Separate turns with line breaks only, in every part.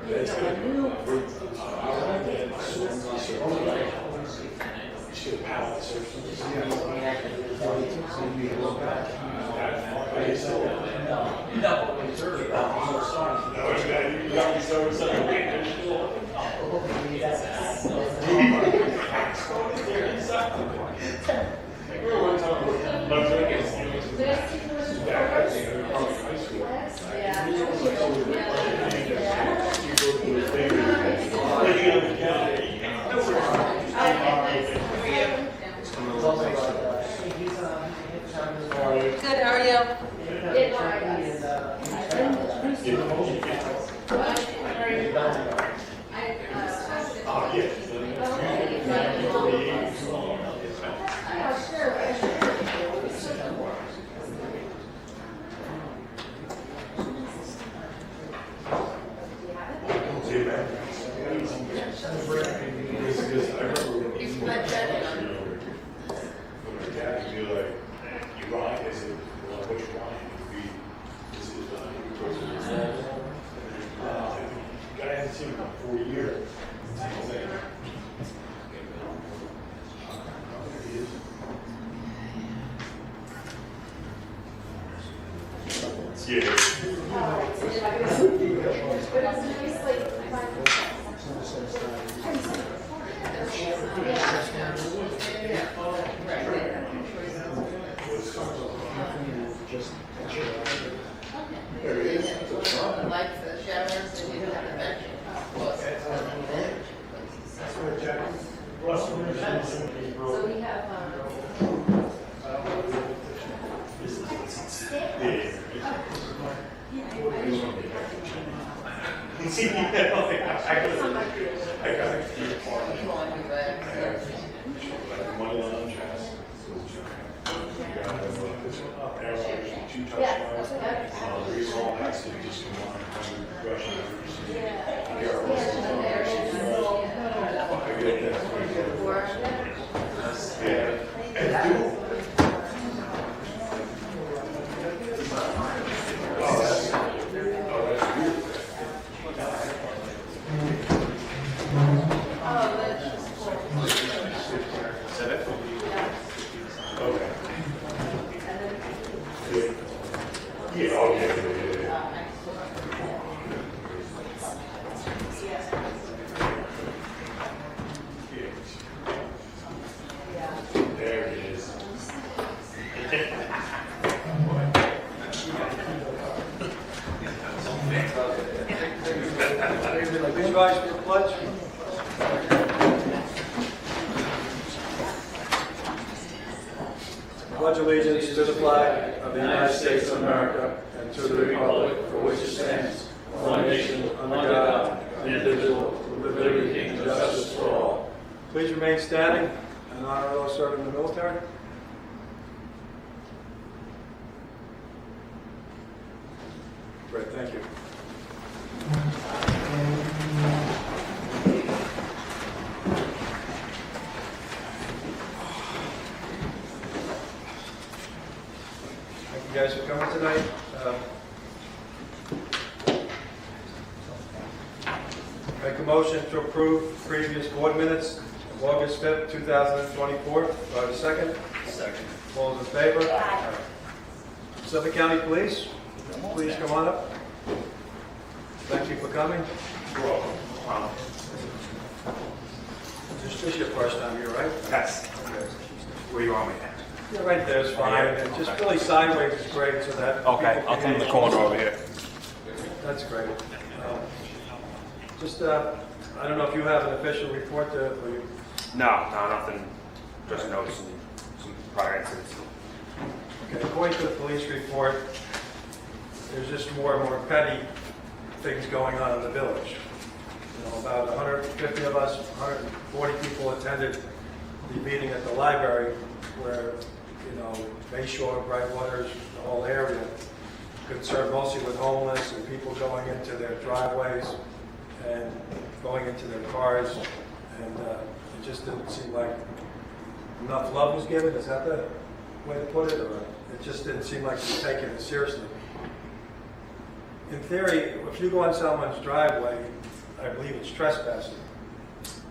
Good, how are you?
Please rise for the pledge. Pledge allegiance to the flag of the United States of America and to the republic for which it stands, one nation, under God, indivisible, with liberty and justice for all. Please remain standing and honor those serving in the military. Great, thank you. Thank you guys for coming tonight. Make a motion to approve previous board minutes of August 5th, 2024. Do I have a second? Second. All those in favor? Aye. Suffolk County Police, please come on up. Thank you for coming.
You're welcome. Wow.
This is your first time here, right?
Yes.
Okay.
Where you want me at?
Yeah, right there is fine. And just really sideways is great so that
Okay,
people
I'll
can
come in the
hear.
corner over here.
That's great. I don't know if you have an official report there for you.
No, nothing. Just noticing some prior incidents.
Okay, according to the police report, there's just more and more petty things going on in the village. You know, about 150 of us, 140 people attended the meeting at the library where, you know, Bayshore, Brightwaters, the whole area, concerned mostly with homeless and people going into their driveways and going into their cars, and it just didn't seem like enough love was given. Is that the way to put it? Or it just didn't seem like you were taking it seriously. In theory, if you go on someone's driveway I believe it's trespassing.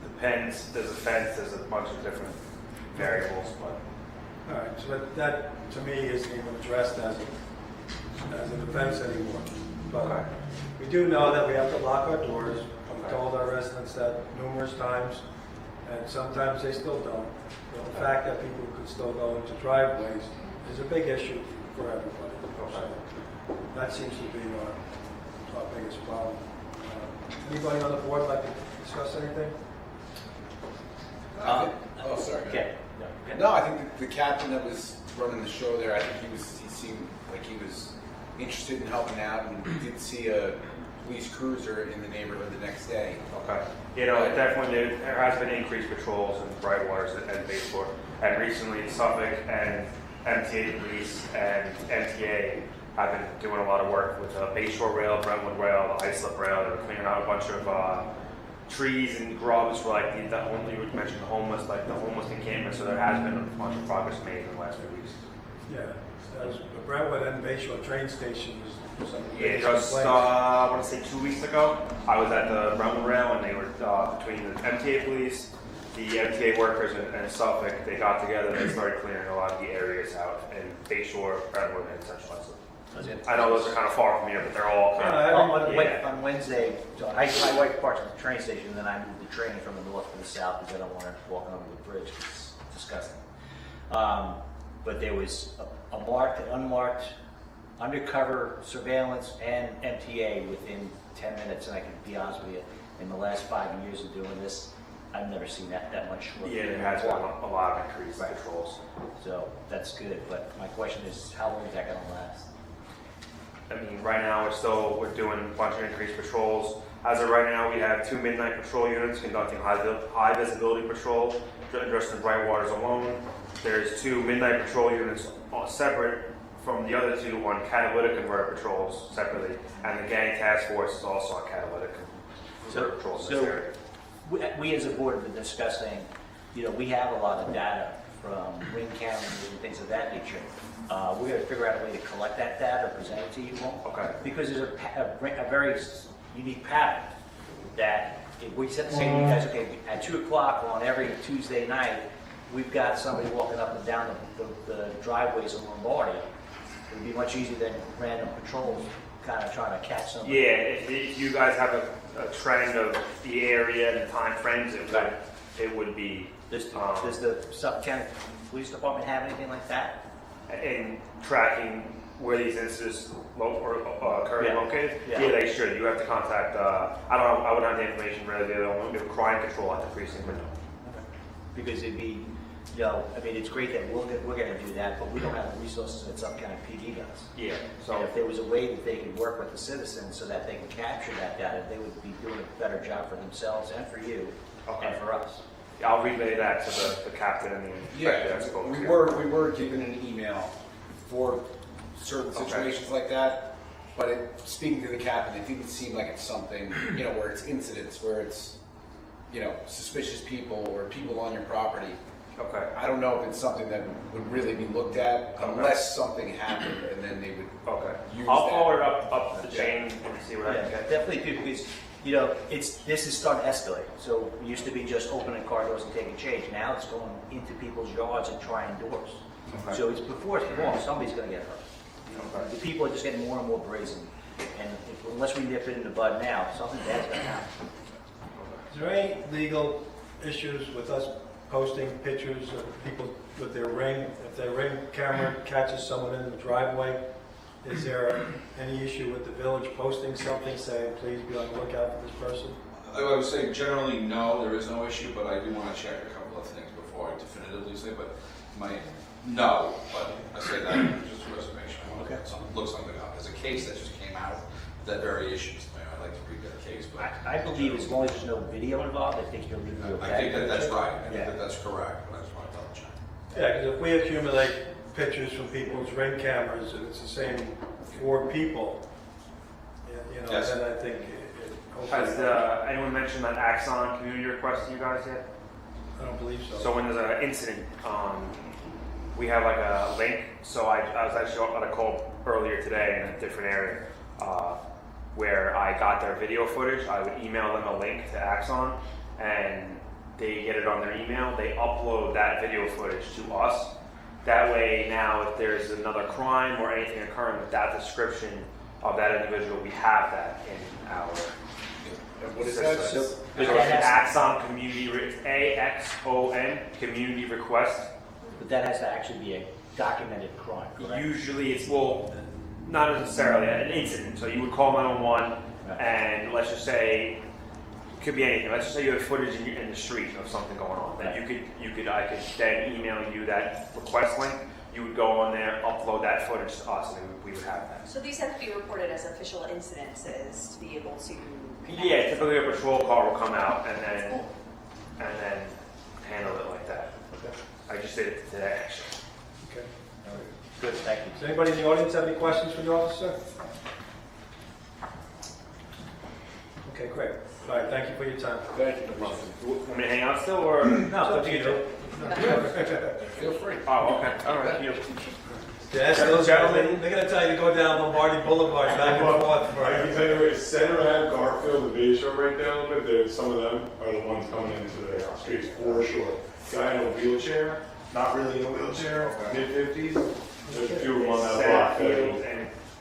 Depends, there's a fence, there's a bunch of different variables, but.
All right, so that to me isn't even addressed as an offense anymore. But we do know that we have to lock our doors. We've told our residents that numerous times, and sometimes they still don't. But the fact that people could still go into driveways is a big issue for everybody. So that seems to be our biggest problem. Anybody on the board like to discuss anything?
Oh, sorry.
Okay.
No, I think the captain that was running the show there, I think he seemed like he was interested in helping out, and we did see a police cruiser in the neighborhood the next day.
Okay. You know, definitely there has been increased patrols in Brightwaters and Bayshore. And recently Suffolk and MTA police and MTA have been doing a lot of work with the Bayshore Rail, Brentwood Rail, the Islip Rail. They're clearing out a bunch of trees and grubs for like you mentioned the homeless, like the homeless encampment. So there has been a bunch of progress made in the last few weeks.
Yeah, the Brentwood and Bayshore train station was some of the
Yeah,
biggest
just
complaints.
I want to say 2 weeks ago, I was at the Brentwood Rail and they were between the MTA police, the MTA workers, and Suffolk. They got together and they started clearing a lot of the areas out in Bayshore, Brentwood, and Central Islip. I know those are kind of far from here, but they're all kind of.
On Wednesday, so I walked parts of the train station, and then I moved the train from the north to the south because I don't want to walk over the bridge. It's disgusting. But there was a marked and unmarked undercover surveillance and MTA within 10 minutes, and I can be honest with you, in the last 5 years of doing this, I've never seen that much.
Yeah, there has been a lot of increased
Right.
patrols.
So that's good, but my question is, how long is that going to last?
I mean, right now we're doing a bunch of increased patrols. As of right now, we have 2 midnight patrol units conducting high visibility patrol just in Brightwaters alone. There's 2 midnight patrol units separate from the other 2 on catalytic converter patrols separately, and the gang task force is also on catalytic converter patrols in this area.
We as a board have been discussing, we have a lot of data from ring cameras and things of that nature. We're going to figure out a way to collect that data, present it to you all.
Okay.
Because there's a very unique pattern that if we say to you guys, okay, at 2 o'clock on every Tuesday night, we've got somebody walking up and down the driveways of Lombardy. It would be much easier than random patrols kind of trying to catch somebody.
Yeah, if you guys have a trend of the area and the time frames, it would be.
Does the Suffolk County Police Department have anything like that?
In tracking where these incidents currently located, yeah, they should. You have to contact. I don't know. I wouldn't have the information readily. They don't do crime control at the precinct window.
Okay. Because it'd be, it's great that we're going to do that, but we don't have the resources that Suffolk County PD does.
Yeah.
So if there was a way that they could work with the citizens so that they can capture that data, they would be doing a better job for themselves and for you and for us.
I'll relay that to the captain and the inspector that spoke
we
to.
were given an email for certain situations like that, but speaking to the captain, it didn't seem like it's something, where it's incidents, where it's, suspicious people or people on your property.
Okay.
I don't know if it's something that would really be looked at unless something happened, and then they would use
I'll
that.
forward up the chain and see what I can get.
Definitely do, because this is starting to escalate. So it used to be just opening car doors and taking change. Now it's going into people's yards and trying doors.
Okay.
So it's before it's long, somebody's going to get hurt.
Okay.
The people are just getting more and more brazen, and unless we nip it in the bud now, something bad's going to happen.
Is there any legal issues with us posting pictures of people with their ring? If their ring camera catches someone in the driveway, is there any issue with the village posting something saying, please be on the lookout for this person?
I would say generally no, there is no issue, but I do want to check a couple of things before I definitively say, but no, but I say that just a reservation. I want to look something up. There's a case that just came out that very issue. I'd like to read that case, but
I believe as long as there's no video involved, I think you'll be okay.
I think that's right. I think that's correct, but I just want to double check.
Yeah, because if we accumulate pictures from people's ring cameras and it's the same 4 people,
Yes.
then I think
Has anyone mentioned that Axon community request to you guys yet?
I don't believe so.
So when there's an incident, we have like a link. So I was actually on a call earlier today in a different area. where I got their video footage. I would email them a link to Axon, and they get it on their email. They upload that video footage to us. That way, now if there's another crime or anything occurring with that description of that individual, we have that in our.
What is that?
So there's an Axon community, AXON community request.
But that has to actually be a documented crime, correct?
Usually it's, well, not necessarily an incident. So you would call 911 and let's just say, it could be anything. Let's just say you have footage in the street of something going on. Then I could then email you that request link. You would go on there, upload that footage to us, and we would have that.
So these have to be reported as official incidences to be able to.
Yeah, typically a patrol car will come out and then handle it like that.
Okay.
I just did it today, actually.
Okay. All right.
Good, thank you.
Does anybody in the audience have any questions for the officer? Okay, great. All right, thank you for your time.
Thank you.
Want me to hang out still, or?
No, it's up to you.
Feel free.
Oh, okay. All right.
To ask those gentlemen, they're gonna tell you to go down Lombardi Boulevard back and forth for.
I can tell you, it's Center Ave, Garfield, and Bayshore right now, but some of them are the ones coming into the streets for sure. Guy in a wheelchair, not really in a wheelchair, mid-50s. There's a few of them on that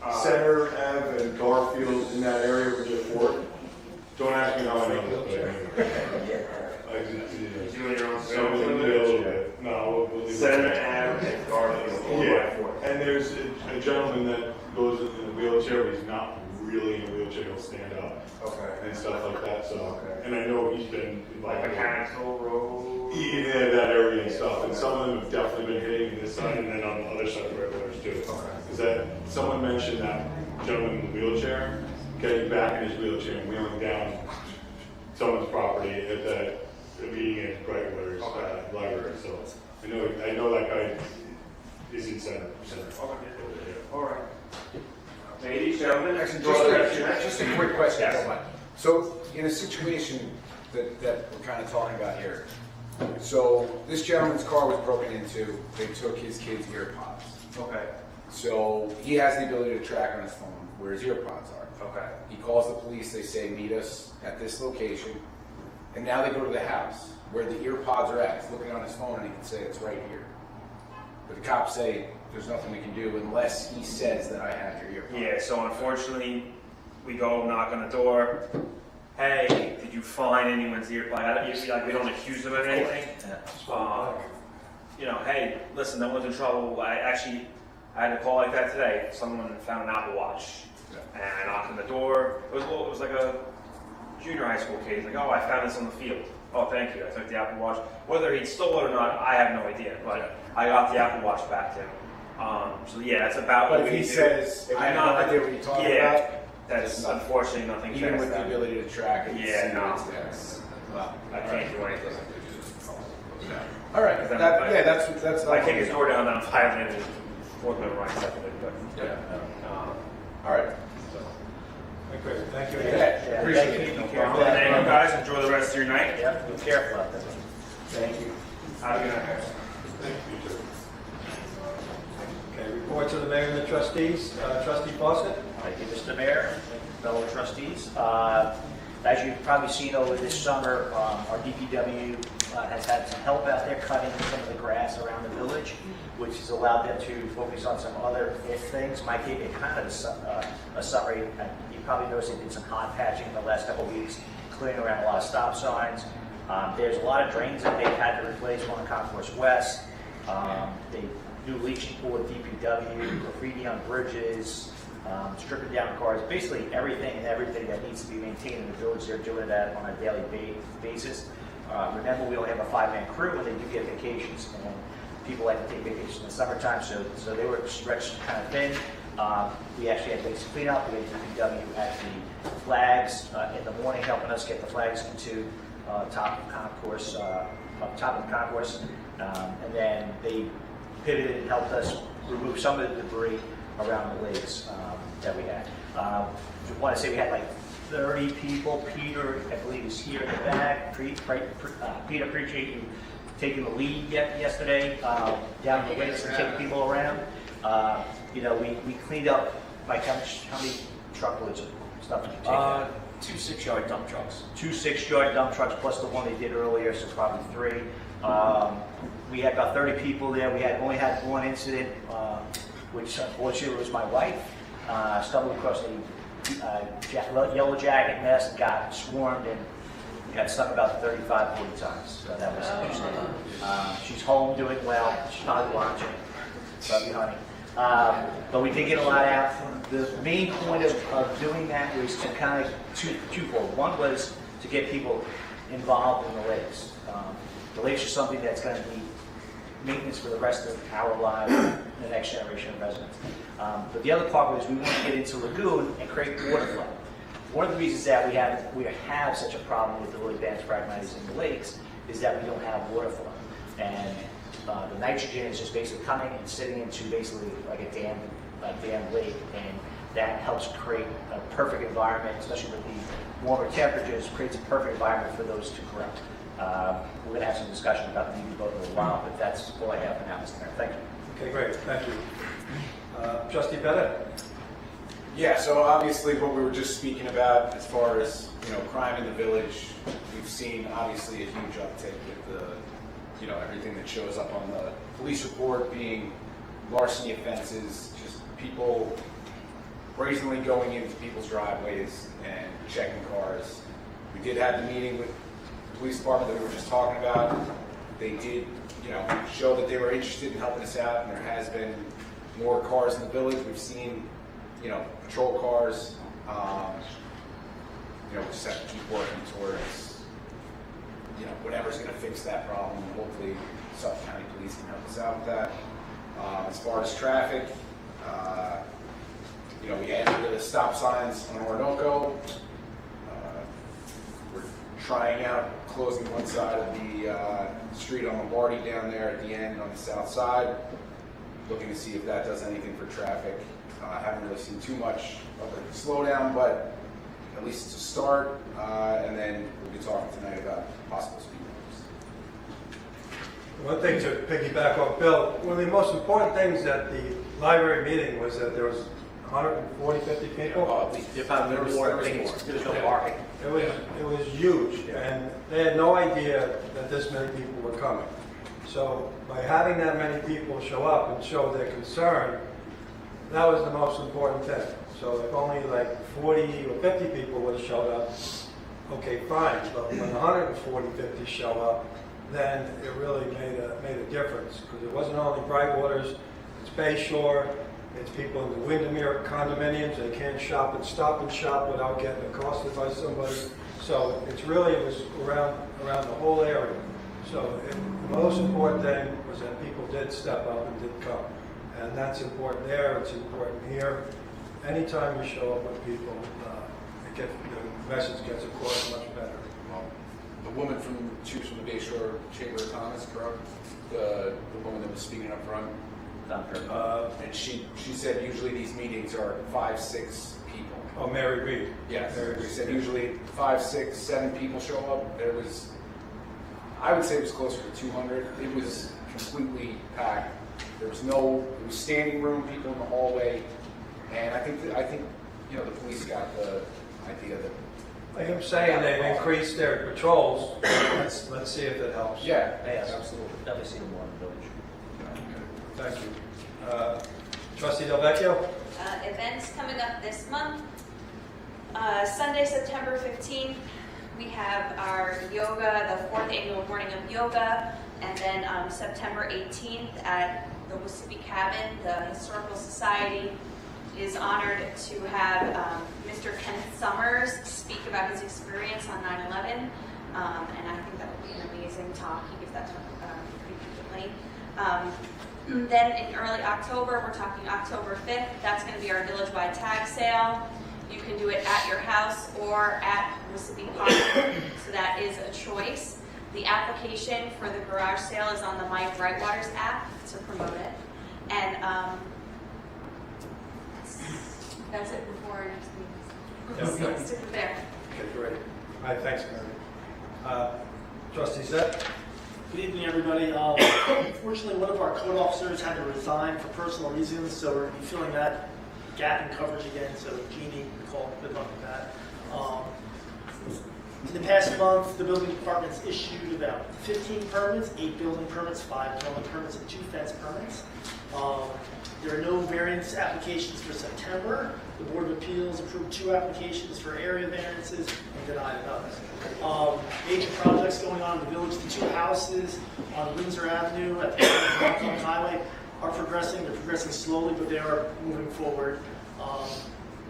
block. Center Ave and Garfield in that area with their fort. Don't ask me how I know this,
You doing your own
so we'll do it a little bit. No, we'll leave it.
Center Ave and Garfield.
Yeah, and there's a gentleman that goes in a wheelchair, but he's not really in a wheelchair, he'll stand up
Okay.
and stuff like that, so. And I know he's been
Like
involved.
Mechanical Road.
In that area and stuff, and some of them have definitely been hitting this side and then on the other side where others too. Is that, someone mentioned that gentleman in the wheelchair, getting back in his wheelchair and wheeling down someone's property at that meeting at Brightwater's library, so I know that guy is in center.
All right. Ladies, gentlemen,
Actually,
draw the rest of your night.
just a quick question.
Yes.
if you don't mind. So, in a situation that we're kind of talking about here, so this gentleman's car was broken into, they took his kid's ear pods.
Okay.
So, he has the ability to track on his phone where his ear pods are.
Okay.
He calls the police, they say, meet us at this location, and now they go to the house where the ear pods are at. He's looking on his phone and he can say it's right here. But the cops say there's nothing we can do unless he says that I have your ear pods.
Yeah, so unfortunately, we go knock on the door. Hey, did you find anyone's earplug? Usually, like, we don't accuse them of anything. You know, hey, listen, no one's in trouble. I had a call like that today. Someone found an Apple Watch, and I knocked on the door. It was like a junior high school kid. He's like, oh, I found this on the field. Oh, thank you. I took the Apple Watch. Whether he stole it or not, I have no idea. But I got the Apple Watch back to him. So yeah, that's about
But
what
if
we
he
do.
says, I have no idea what you're talking about,
That's unfortunately nothing
even
past
with the
that.
ability to track it.
Yeah,
see
no.
what's there. Wow.
I can't do anything.
All right, that's.
I kick his door down on Highland and fourth minute right second, but
All right.
Okay, thank you.
Yeah, appreciate it.
Be careful.
thank you guys. Enjoy the rest of your night.
Yep, be careful out there.
Thank you.
Have a good night, guys.
Okay, reports of the mayor and the trustees. Trustee Fawcett?
Thank you, Mr. Mayor, fellow trustees. As you've probably seen over this summer, our DPW has had some help out there cutting some of the grass around the village, which has allowed them to focus on some other things. Mike gave you kind of a summary. You probably noticed they did some hot patching in the last couple of weeks, clearing around a lot of stop signs. There's a lot of drains that they've had to replace on Concourse West. They do leaching pool at DPW, graffiti on bridges, stripping down cars, basically everything that needs to be maintained in the village. They're doing that on a daily basis. Remember, we only have a 5-man crew when they do get vacations, and people like to take vacations in the summertime, so they were stretched kind of thin. We actually had basic cleanup. We had DPW at the flags in the morning, helping us get the flags into top of the concourse, up top of the concourse, and then they pivoted and helped us remove some of the debris around the lakes that we had. I want to say we had like 30 people. Peter, I believe, is here in the back. Peter, appreciate you taking the lead yesterday down the lakes and taking people around. We cleaned up like how many truckloads? stuff did you take out?
2 6-yard dump trucks.
2 6-yard dump trucks plus the one they did earlier, so probably 3. We had about 30 people there. We had only had one incident, which unfortunately was my wife. Stumbled across a yellow jacket mess and got swarmed and got stung about 35, 40 times. So that was interesting. She's home doing well. She's probably watching. Love you, honey. But we did get a lot out. The main point of doing that was to kind of twofold. One was to get people involved in the lakes. The lakes are something that's going to be maintenance for the rest of our lives, the next generation of residents. But the other part was we want to get into lagoon and create water flow. One of the reasons that we have such a problem with the really advanced fragmites in the lakes is that we don't have water flow. And the nitrogen is just basically coming and sitting into basically like a dam lake, and that helps create a perfect environment, especially with the warmer temperatures, creates a perfect environment for those to grow. We're going to have some discussion about the UV boat in a while, but that's all I have for now, Mr. Mayor. Thank you.
Okay, great, thank you. Trustee Bennett?
Yeah, so obviously what we were just speaking about as far as, crime in the village, we've seen obviously a huge uptick with the, everything that shows up on the police report being larceny offenses, just people brazenly going into people's driveways and checking cars. We did have the meeting with the police department that we were just talking about. They did, show that they were interested in helping us out, and there has been more cars in the village. We've seen, patrol cars. We just have to keep working towards, whatever's going to fix that problem. And hopefully, Suffolk County Police can help us out with that. As far as traffic, we added the stop signs on Orinoco. We're trying out closing one side of the street on Lombardi down there at the end on the south side. Looking to see if that does anything for traffic. I haven't really seen too much of a slowdown, but at least it's a start. And then we'll be talking tonight about possible speed bumps.
One thing to piggyback off Bill, one of the most important things at the library meeting was that there was 140, 50 people.
There was no parking.
It was huge, and they had no idea that this many people were coming. So by having that many people show up and show their concern, that was the most important thing. So if only like 40 or 50 people would have showed up, okay, fine. But when 140, 50 show up, then it really made a difference, because it wasn't only Brightwaters, it's Bayshore, it's people in the Windermere condominiums. They can't shop and stop and shop without getting accosted by somebody. So it was around the whole area. So the most important thing was that people did step up and did come. And that's important there, it's important here. Anytime we show up with people, the message gets across much better.
The woman she was from the Bayshore Chamber of Commerce, correct? The woman that was speaking up front. And she said usually these meetings are 5, 6 people.
Oh, Mary Reed.
Yes.
Mary
She
Reed.
said usually 5, 6, 7 people show up. I would say it was closer to 200. It was completely packed. There was it was standing room, people in the hallway, and I think the police got the idea that.
Like I'm saying, they've increased their patrols. Let's see if it helps.
Yeah,
Yes,
absolutely.
definitely see them more in the village.
Thank you. Trustee Del Vecchio?
Events coming up this month. Sunday, September 15th, we have our yoga, the 4th annual morning of yoga, and then September 18th at the Mississippi Cabin, the Historical Society is honored to have Mr. Kenneth Summers speak about his experience on 9/11, and I think that would be an amazing talk. He gives that talk pretty frequently. Then in early October, we're talking October 5th, that's going to be our village-wide tag sale. You can do it at your house or at Mississippi Park, so that is a choice. The application for the garage sale is on the My Brightwaters app to promote it. And that's it before our next meeting. So let's stick it there.
Okay, great. All right, thanks, Mary. Trustee Zett?
Good evening, everybody. Unfortunately, one of our code officers had to resign for personal reasons, so we're going to be filling that gap in coverage again, so Jeannie, Nicole, good luck with that. In the past month, the building department's issued about 15 permits, 8 building permits, 5 dwelling permits, and 2 fence permits. There are no variance applications for September. The Board of Appeals approved 2 applications for area variances and denied another. Major projects going on in the village. The 2 houses on Windsor Avenue at the end of Rockland Highway are progressing. They're progressing slowly, but they are moving forward.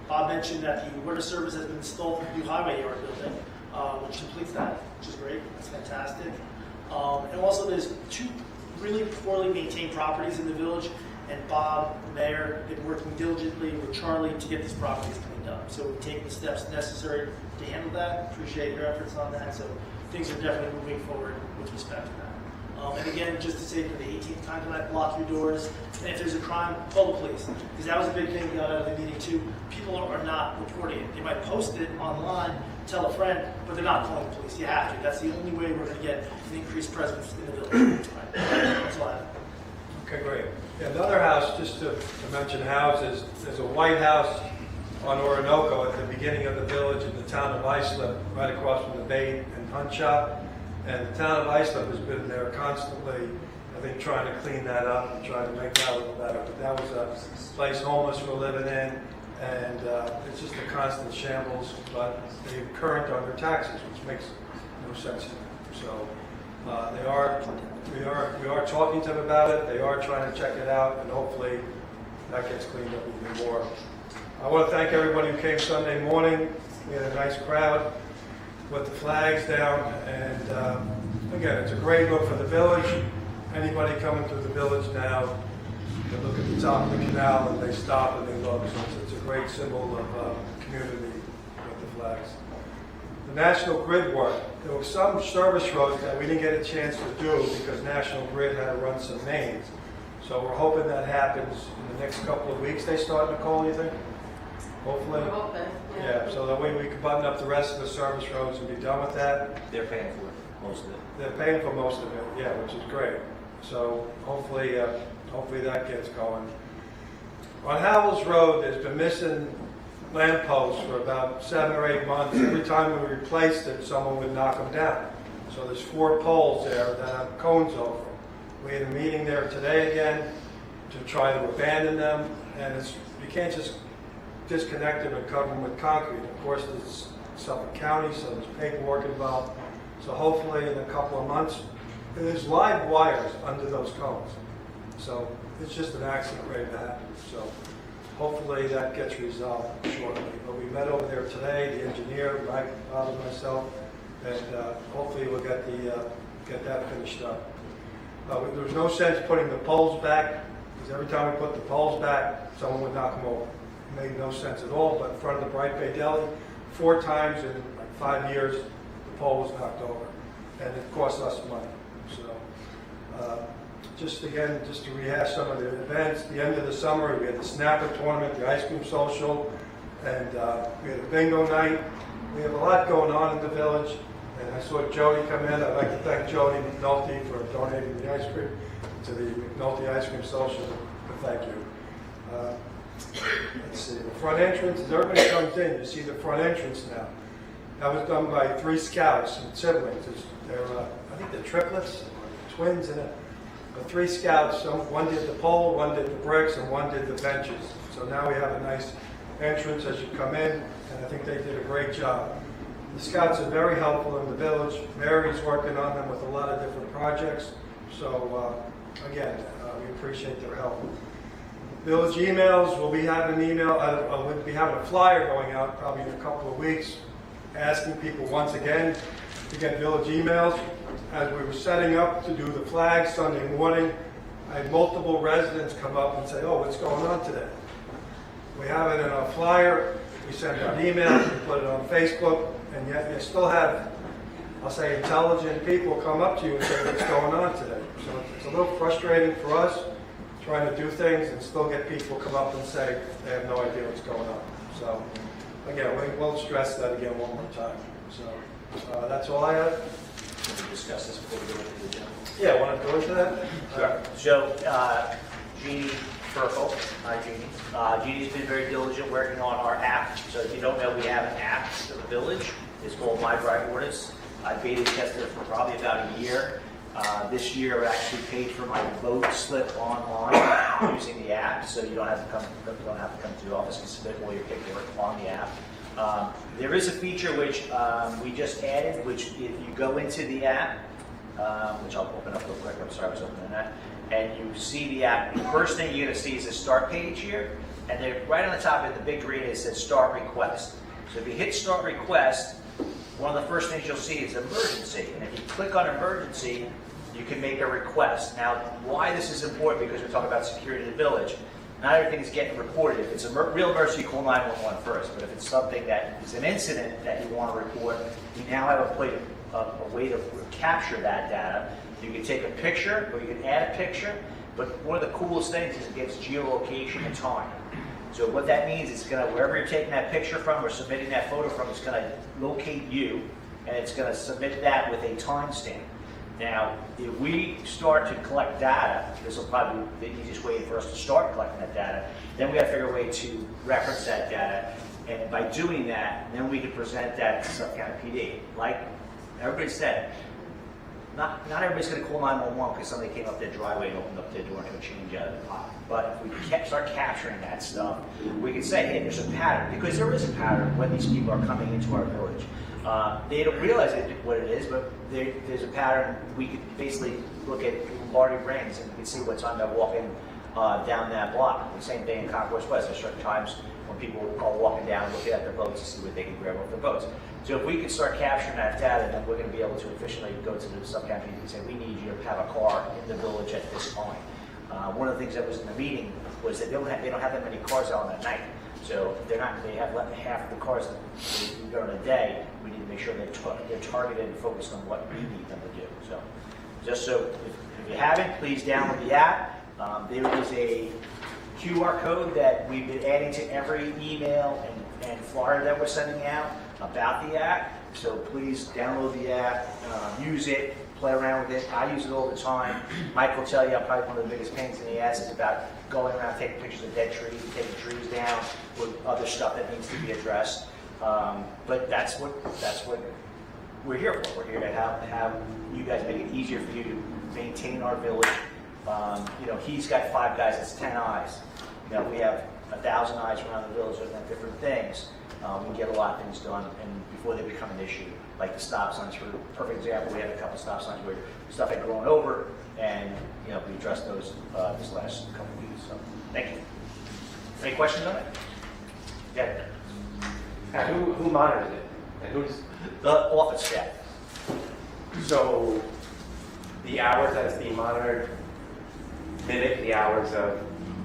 Bob mentioned that the water service has been installed in the new highway yard building, which completes that, which is great. That's fantastic. And also there's 2 really poorly maintained properties in the village, and Bob, the mayor, have been working diligently with Charlie to get these properties cleaned up. So we've taken the steps necessary to handle that. Appreciate your efforts on that. So things are definitely moving forward with respect to that. And again, just to say for the 18th time tonight, block your doors. And if there's a crime, call the police. Because that was a big thing we got out of the meeting too. People are not reporting it. They might post it online, tell a friend, but they're not calling the police. You have to. That's the only way we're going to get an increased presence in the village. That's all I have.
Okay, great. Yeah, another house, just to mention houses, there's a White House on Orinoco at the beginning of the village in the town of Islip, right across from the bait and hunt shop. And the town of Islip has been there constantly, I think, trying to clean that up and trying to make that a little better. But that was a place homeless were living in, and it's just a constant shambles. But they're current on their taxes, which makes no sense to them. So we are talking to them about it. They are trying to check it out, and hopefully that gets cleaned up even more. I want to thank everybody who came Sunday morning. We had a nice crowd. Put the flags down, and again, it's a great look for the village. Anybody coming through the village now, they look at the top of the canal and they stop and they look. So it's a great symbol of community with the flags. The National Grid work. There were some service roads that we didn't get a chance to do because National Grid had to run some mains. So we're hoping that happens in the next couple of weeks. They start, Nicole, you think? Hopefully.
We're hoping,
Yeah, so that way we can button up the rest of the service roads and be done with that.
They're paying for it, most of it.
They're paying for most of it, yeah, which is great. So hopefully that gets going. On Howells Road, there's been missing lampposts for about 7 or 8 months. Every time we replaced it, someone would knock them down. So there's 4 poles there that have cones over them. We had a meeting there today again to try to abandon them, and you can't just disconnect them and cover them with concrete. Of course, there's Suffolk County, so there's paperwork involved. So hopefully in a couple of months, there's live wires under those cones. So it's just an accident ready to happen. So hopefully that gets resolved shortly. But we met over there today, the engineer, Mike, Bob, and myself, and hopefully we'll get that finished up. There's no sense putting the poles back, because every time we put the poles back, someone would knock them over. It made no sense at all, but in front of the Bright Bay Deli, 4 times in like 5 years, the pole was knocked over, and it cost us money. So, just to rehash some of the events, the end of the summer, we had the Snapper tournament, the ice cream social, and we had a bingo night. We have a lot going on in the village, and I saw Jody come in. I'd like to thank Jody McNulty for donating the ice cream to the McNulty Ice Cream Social. Thank you. Let's see, the front entrance, as everybody comes in, you see the front entrance now. That was done by 3 scouts and siblings. They're, I think they're triplets, or twins in it. But 3 scouts, one did the pole, one did the bricks, and one did the benches. So now we have a nice entrance as you come in, and I think they did a great job. The scouts are very helpful in the village. Mary's working on them with a lot of different projects. So again, we appreciate their help. Village emails, we'll be having an email, we'll be having a flyer going out probably in a couple of weeks, asking people once again to get village emails. As we were setting up to do the flags Sunday morning, I had multiple residents come up and say, oh, what's going on today? We have it in our flyer, we send out emails, we put it on Facebook, and yet you still have, I'll say, intelligent people come up to you and say, what's going on today? So it's a little frustrating for us, trying to do things and still get people come up and say they have no idea what's going on. So again, we'll stress that again one more time. So that's all I have.
Can we discuss this before we go into the agenda?
Yeah, want to go into that?
Sure. So, Jeannie Furco. Hi, Jeannie. Jeannie's been very diligent working on our app. So if you don't know, we have an app for the village. It's called My Drive Ordinance. I beta tested it for probably about a year. This year, I actually paid for my vote slip online using the app, so you don't have to come to the office and submit all your paperwork on the app. There is a feature which we just added, which if you go into the app, which I'll open up real quick. I'm sorry, I was opening that. And you see the app. The first thing you're going to see is the start page here, and then right on the top of the big green it says Start Request. So if you hit Start Request, one of the first things you'll see is Emergency, and if you click on Emergency, you can make a request. Now, why this is important, because we're talking about security of the village. Not everything is getting reported. If it's a real emergency, call 911 first. But if it's something that is an incident that you want to report, you now have a way to capture that data. You can take a picture, or you can add a picture. But one of the coolest things is it gives geolocation and time. So what that means is wherever you're taking that picture from or submitting that photo from, it's going to locate you, and it's going to submit that with a timestamp. Now, if we start to collect data, this will probably be the easiest way for us to start collecting that data, then we have to figure a way to reference that data, and by doing that, then we can present that to Suffolk County PD. Like everybody said, not everybody's going to call 911 because somebody came up their driveway and opened up their door and took a change out of the pot. But if we start capturing that stuff, we can say, hey, there's a pattern, because there is a pattern when these people are coming into our village. They don't realize what it is, but there's a pattern. We could basically look at Lombardi Brains and we can see what time they're walking down that block. The same thing in Concourse West. There's certain times when people are walking down, looking at their boats to see what they can grab off their boats. So if we can start capturing that data, then we're going to be able to efficiently go to the sub-county and say, we need you to have a car in the village at this time. One of the things that was in the meeting was that they don't have that many cars out at night. So they have half the cars that during the day. We need to make sure they're targeted and focused on what we need them to do. So just so if you haven't, please download the app. There is a QR code that we've been adding to every email and flyer that we're sending out about the app. So please download the app, use it, play around with it. I use it all the time. Mike will tell you I'm probably one of the biggest pains in the ass is about going around taking pictures of dead trees, taking trees down, with other stuff that needs to be addressed. But that's what we're here for. We're here to have you guys make it easier for you to maintain our village. He's got 5 guys, that's 10 eyes. We have 1,000 eyes around the village looking at different things. We can get a lot of things done, and before they become an issue, like the stop signs. For a perfect example, we had a couple stop signs where stuff had grown over, and we addressed those this last couple of weeks. So, thank you. Any questions on it? Yeah.
And who monitors it? And who's
The office staff.
so the hours that it's being monitored mimic the hours of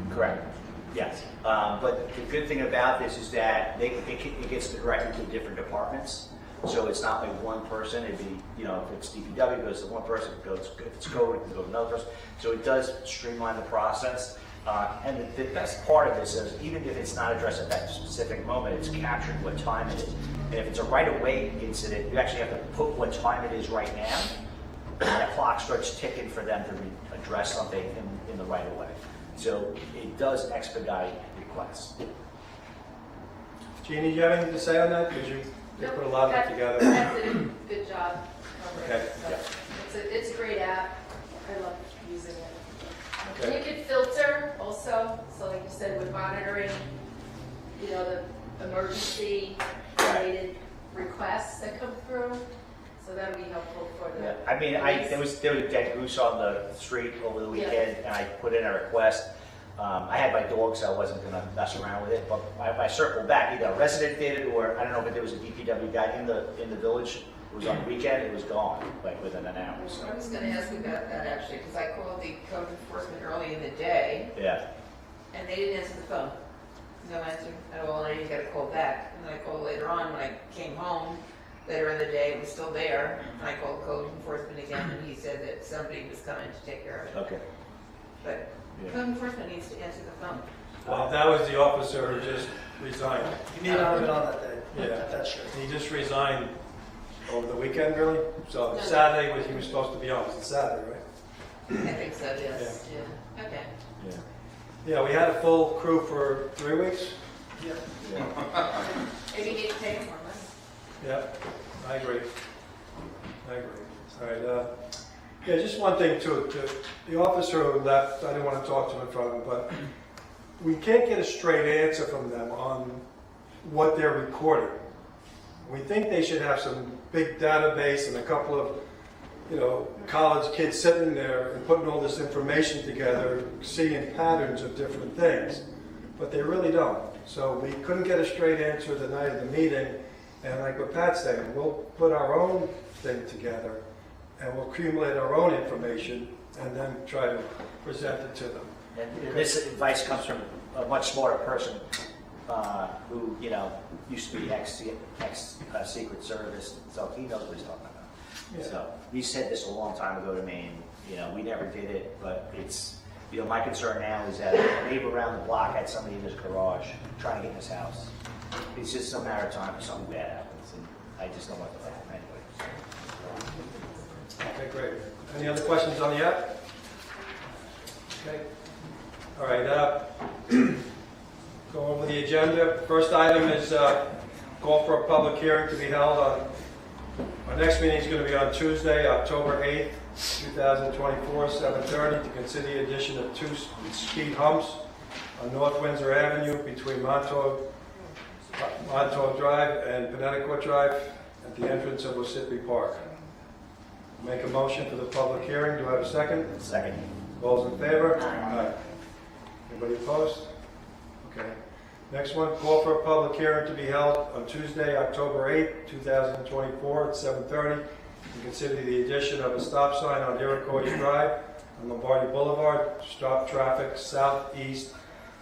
Correct. Yes. But the good thing about this is that it gets directed to different departments. So it's not like one person. It'd be, if it's DPW, it goes to one person. If it's code, it can go to another person. So it does streamline the process. And the best part of this is, even if it's not addressed at that specific moment, it's captured what time it is. And if it's a right-of-way incident, you actually have to put what time it is right now. And the clock starts ticking for them to address something in the right-of-way. So it does expedite requests.
Jeannie, do you have anything to say on that? Because you put a lot of it together.
That's a good job.
Okay.
So it's a great app. I love using it.
Okay.
You could filter also, so like you said, with monitoring, the emergency related requests that come through. So that would be helpful for the.
Yeah. I mean, there was a dead goose on the street over the weekend, and I put in a request. I had my dog, so I wasn't going to mess around with it. But I circled back. Either a resident did it, or I don't know if there was a DPW guy in the village. It was on the weekend. It was gone, like within an hour. So.
I was going to ask you about that actually, because I called the code enforcement early in the day,
Yeah.
and they didn't answer the phone. No answer at all, and I didn't get a call back. And then I called later on when I came home. Later in the day, it was still there. And I called code enforcement again, and he said that somebody was coming to take care of it.
Okay.
But code enforcement needs to answer the phone.
Well, that was the officer who just resigned.
You may not have been on that day.
Yeah.
That's true.
He just resigned over the weekend, really. So Saturday he was supposed to be on. Was it Saturday, right?
I think so, yes. Yeah. Okay.
Yeah.
Yeah, we had a full crew for 3 weeks.
Yeah.
Maybe you need to pay them more money.
Yeah, I agree. All right, yeah, just one thing too. The officer who left, I didn't want to talk to him in front of him, but we can't get a straight answer from them on what they're recording. We think they should have some big database and a couple of, college kids sitting there and putting all this information together, seeing patterns of different things. But they really don't. So we couldn't get a straight answer the night of the meeting. And like what Pat's saying, we'll put our own thing together and we'll accumulate our own information and then try to present it to them.
And this advice comes from a much smarter person who, used to be ex-Secret Service, so he knows what he's talking about.
Yeah.
So he said this a long time ago to me, and we never did it, but it's, my concern now is that a neighbor around the block had somebody in his garage trying to get in his house. It's just a matter of time for something bad happens, and I just don't want that to happen anyway.
Okay, great. Any other questions on the app? Okay. All right, go over the agenda. First item is call for a public hearing to be held on, our next meeting is going to be on Tuesday, October 8th, 2024, 7:30, to consider the addition of 2 speed humps on North Windsor Avenue between Montauk Drive and Connecticut Drive at the entrance of Ossipee Park. Make a motion for the public hearing. Do I have a second?
Second.
All those in favor? Aye. Anybody opposed? Okay. Next one, call for a public hearing to be held on Tuesday, October 8th, 2024 at 7:30 to consider the addition of a stop sign on Iroquois Drive on Lombardi Boulevard to stop traffic southeast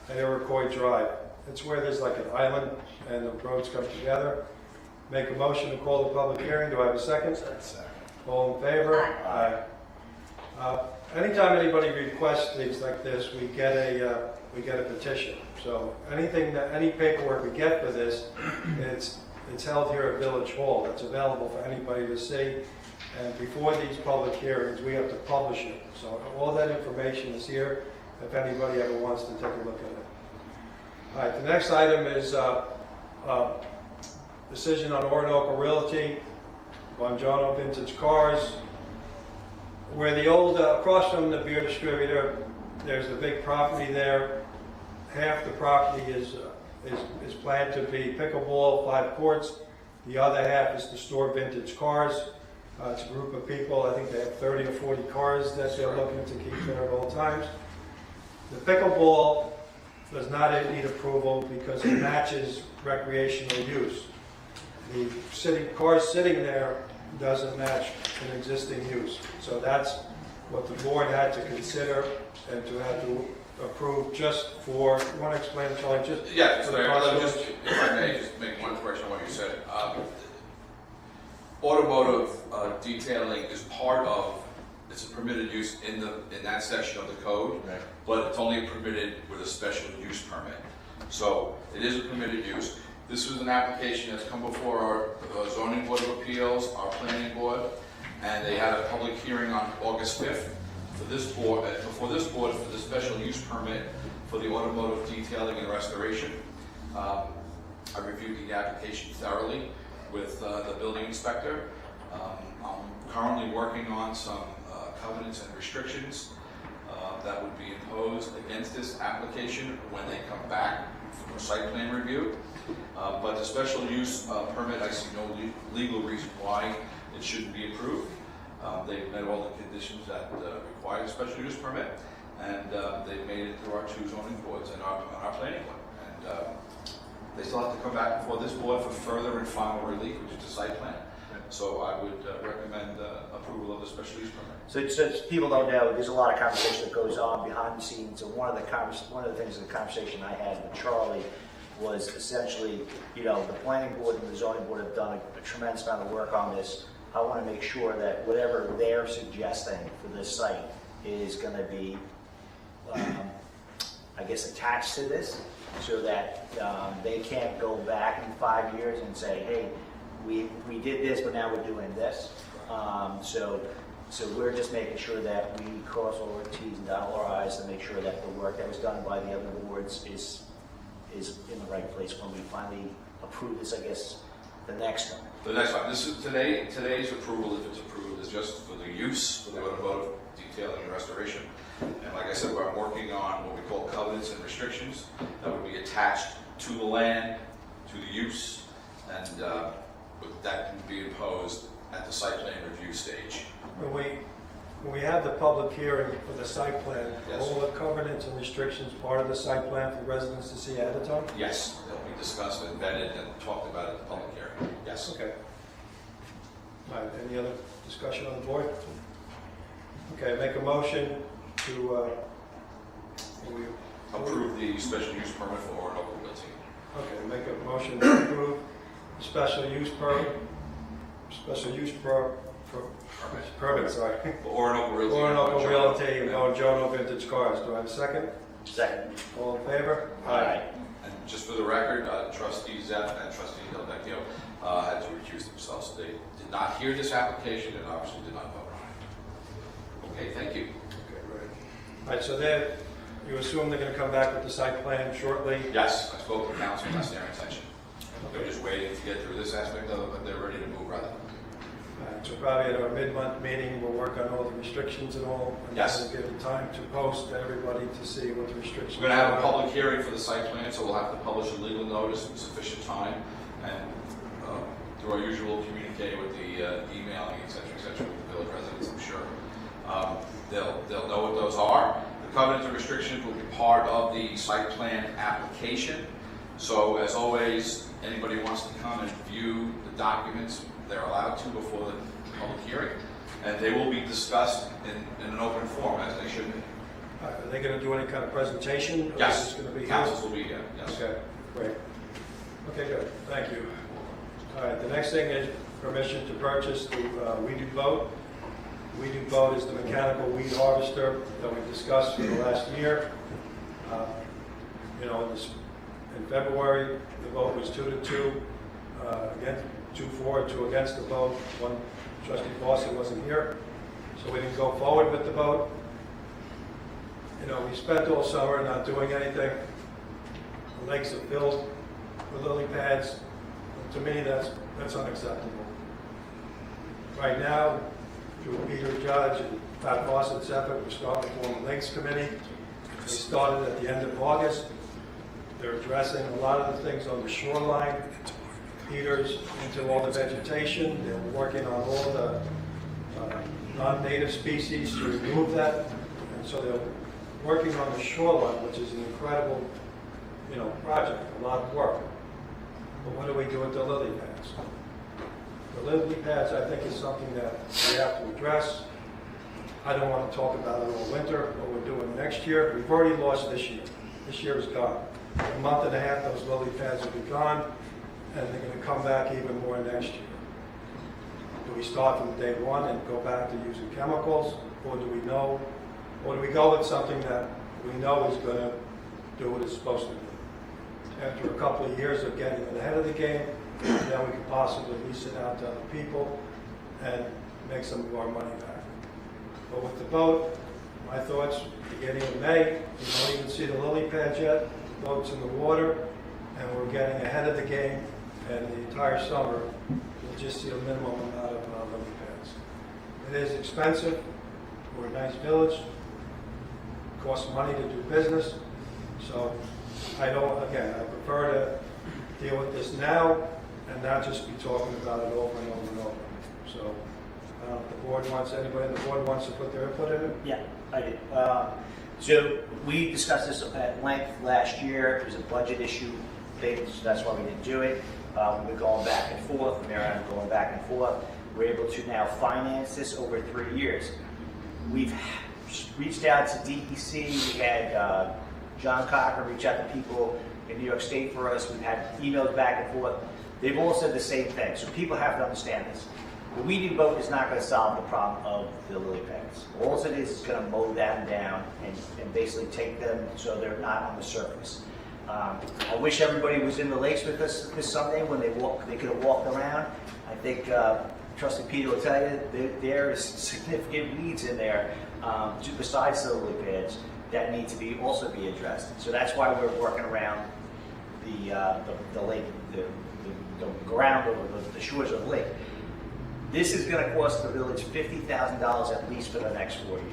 at Iroquois Drive. It's where there's like an island and the roads come together. Make a motion to call the public hearing. Do I have a second?
Second.
All in favor? Aye. Anytime anybody requests things like this, we get a petition. So any paperwork we get for this, it's held here at Village Hall. It's available for anybody to see. And before these public hearings, we have to publish it. So all that information is here if anybody ever wants to take a look at it. All right, the next item is decision on Orinoco Realty, Bongiorno Vintage Cars. Where the old, across from the beer distributor, there's a big property there. Half the property is planned to be pickleball, 5 courts. The other half is to store vintage cars. It's a group of people, I think they have 30 or 40 cars that they're looking to keep there at all times. The pickleball does not need approval because it matches recreational use. The cars sitting there doesn't match an existing use. So that's what the board had to consider and to have to approve just for, you want to explain, Charlie, just
Yeah,
for
so
the
let me
cost?
just, if I may, just make one correction on what you said. Automotive detailing is part of, it's a permitted use in that section of the code,
Right.
but it's only permitted with a special use permit. So it is a permitted use. This was an application that's come before our zoning board of appeals, our planning board, and they had a public hearing on August 5th for this board, before this board for the special use permit for the automotive detailing and restoration. I reviewed the application thoroughly with the building inspector. I'm currently working on some covenants and restrictions that would be imposed against this application when they come back from a site plan review. But the special use permit, I see no legal reason why it shouldn't be approved. They've met all the conditions that require a special use permit, and they've made it through our 2 zoning boards and our planning board. And they still have to come back before this board for further and final relief, which is the site plan. So I would recommend approval of the special use permit.
So people don't know, there's a lot of conversation that goes on behind the scenes. And one of the things in the conversation I had with Charlie was essentially, the planning board and the zoning board have done a tremendous amount of work on this. I want to make sure that whatever they're suggesting for this site is going to be, attached to this, so that they can't go back in 5 years and say, hey, we did this, but now we're doing this. So So we're just making sure that we cross all our T's and dot all our I's to make sure that the work that was done by the other boards is in the right place when we finally approve this, I guess, the next one.
The next one, this is today's approval, if it's approved, is just for the use, for the automotive detailing and restoration. And like I said, we're working on what we call covenants and restrictions that would be attached to the land, to the use, and that can be imposed at the site plan review stage.
When we have the public hearing for the site plan,
Yes.
all the covenants and restrictions part of the site plan for residents to see ahead of time?
Yes, they'll be discussed and vetted and talked about at the public hearing. Yes.
Okay. All right, any other discussion on the board? Okay, make a motion to,
Approve the special use permit for Orinoco Realty.
okay, make a motion to approve special use permit, permit, sorry.
For Orinoco Realty.
Orinoco Realty and going Jono Vintage Cars. Do I have a second?
Second.
All in favor?
Aye.
And just for the record, trustee Zepp and trustee Del Vecchio had to recuse themselves. They did not hear this application and obviously did not vote on it. Okay, thank you.
Okay, great. All right, so then, you assume they're going to come back with the site plan shortly?
Yes, I spoke to council, that's their intention. They're just waiting to get through this aspect of it, but they're ready to move rather quickly.
All right, so probably at our mid-month meeting, we'll work on all the restrictions and all. And
Yes.
we'll give it time to post to everybody to see what the restrictions are.
We're going to have a public hearing for the site plan, so we'll have to publish a legal notice in sufficient time, and through our usual communique with the emailing, et cetera, with the village residents, I'm sure. They'll know what those are. The covenants and restrictions will be part of the site plan application. So as always, anybody who wants to come and view the documents, they're allowed to before the public hearing. And they will be discussed in an open forum, as they should be.
All right, are they going to do any kind of presentation? Or
Yes,
is this going to be
councils will be here, yes.
Okay, great. Okay, good, thank you. All right, the next thing is permission to purchase the Weed Boat. Weed Boat is the mechanical weed harvester that we discussed for the last year. In February, the vote was 2-2, against 2-4, 2 against the vote. One trustee Fawcett wasn't here, so we didn't go forward with the vote. We spent all summer not doing anything. The lakes are filled with lily pads. To me, that's unacceptable. Right now, through Peter Judge and Pat Fawcett's effort, we're starting to form a Lakes Committee. They started at the end of August. They're addressing a lot of the things on the shoreline, heaters into all the vegetation. They're working on all the non-native species to remove that. And so they're working on the shoreline, which is an incredible, project, a lot of work. But what do we do with the lily pads? The lily pads, I think, is something that we have to address. I don't want to talk about it all winter, what we're doing next year. We've already lost this year. This year is gone. A month and a half, those lily pads will be gone, and they're going to come back even more next year. Do we start from day one and go back to using chemicals, or do we go with something that we know is going to do what it's supposed to do? After a couple of years of getting ahead of the game, then we can possibly lease it out to other people and make some of our money back. But with the boat, my thoughts, beginning of May, you don't even see the lily pads yet. The boat's in the water, and we're getting ahead of the game, and the entire summer, you'll just see a minimum amount of lily pads. It is expensive. We're a nice village. It costs money to do business. So I prefer to deal with this now and not just be talking about it over and over and over. So if the board wants, anybody on the board wants to put their input in it?
Yeah, I did. So we discussed this at length last year. It was a budget issue, so that's why we didn't do it. We're going back and forth, Mayor and I are going back and forth. We're able to now finance this over 3 years. We've reached out to DEC. We had John Cocker reach out to people in New York State for us. We've had emails back and forth. They've all said the same thing, so people have to understand this. The weeding boat is not going to solve the problem of the lily pads. All it is going to mow them down and basically take them so they're not on the surface. I wish everybody was in the lakes with us this Sunday when they could have walked around. I think Trustee Peter will tell you, there is significant weeds in there, besides the lily pads, that need to also be addressed. So that's why we're working around the lake, the ground over the shores of the lake. This is going to cost the village $50,000 at least for the next 4 years.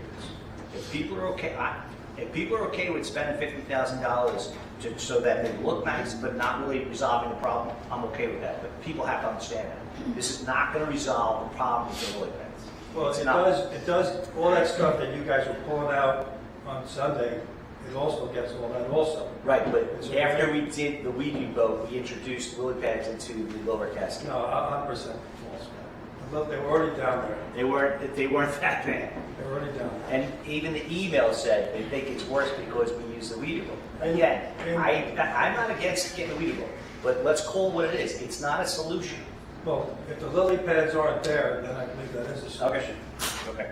If people are okay with spending $50,000 so that they look nice, but not really resolving the problem, I'm okay with that. But people have to understand that this is not going to resolve the problem with the lily pads.
Well,
It's
it
not.
does, all that stuff that you guys were pulling out on Sunday, it also gets all that also.
Right, but
It's
after
okay.
we did the weeding boat, we introduced lily pads into the lower cascade.
No, 100% false. Look, they were already down there.
They weren't that bad.
They were already down there.
And even the email said they think it's worse because we use the weeding boat.
And-
Again,
and-
I'm not against getting the weeding boat, but let's call it what it is. It's not a solution.
Well, if the lily pads aren't there, then I believe that is a solution.
Okay.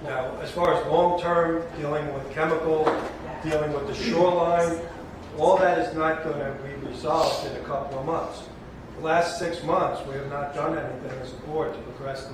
Now, as far as long-term, dealing with chemicals, dealing with the shoreline, all that is not going to be resolved in a couple of months. The last 6 months, we have not done anything as a board to progress the,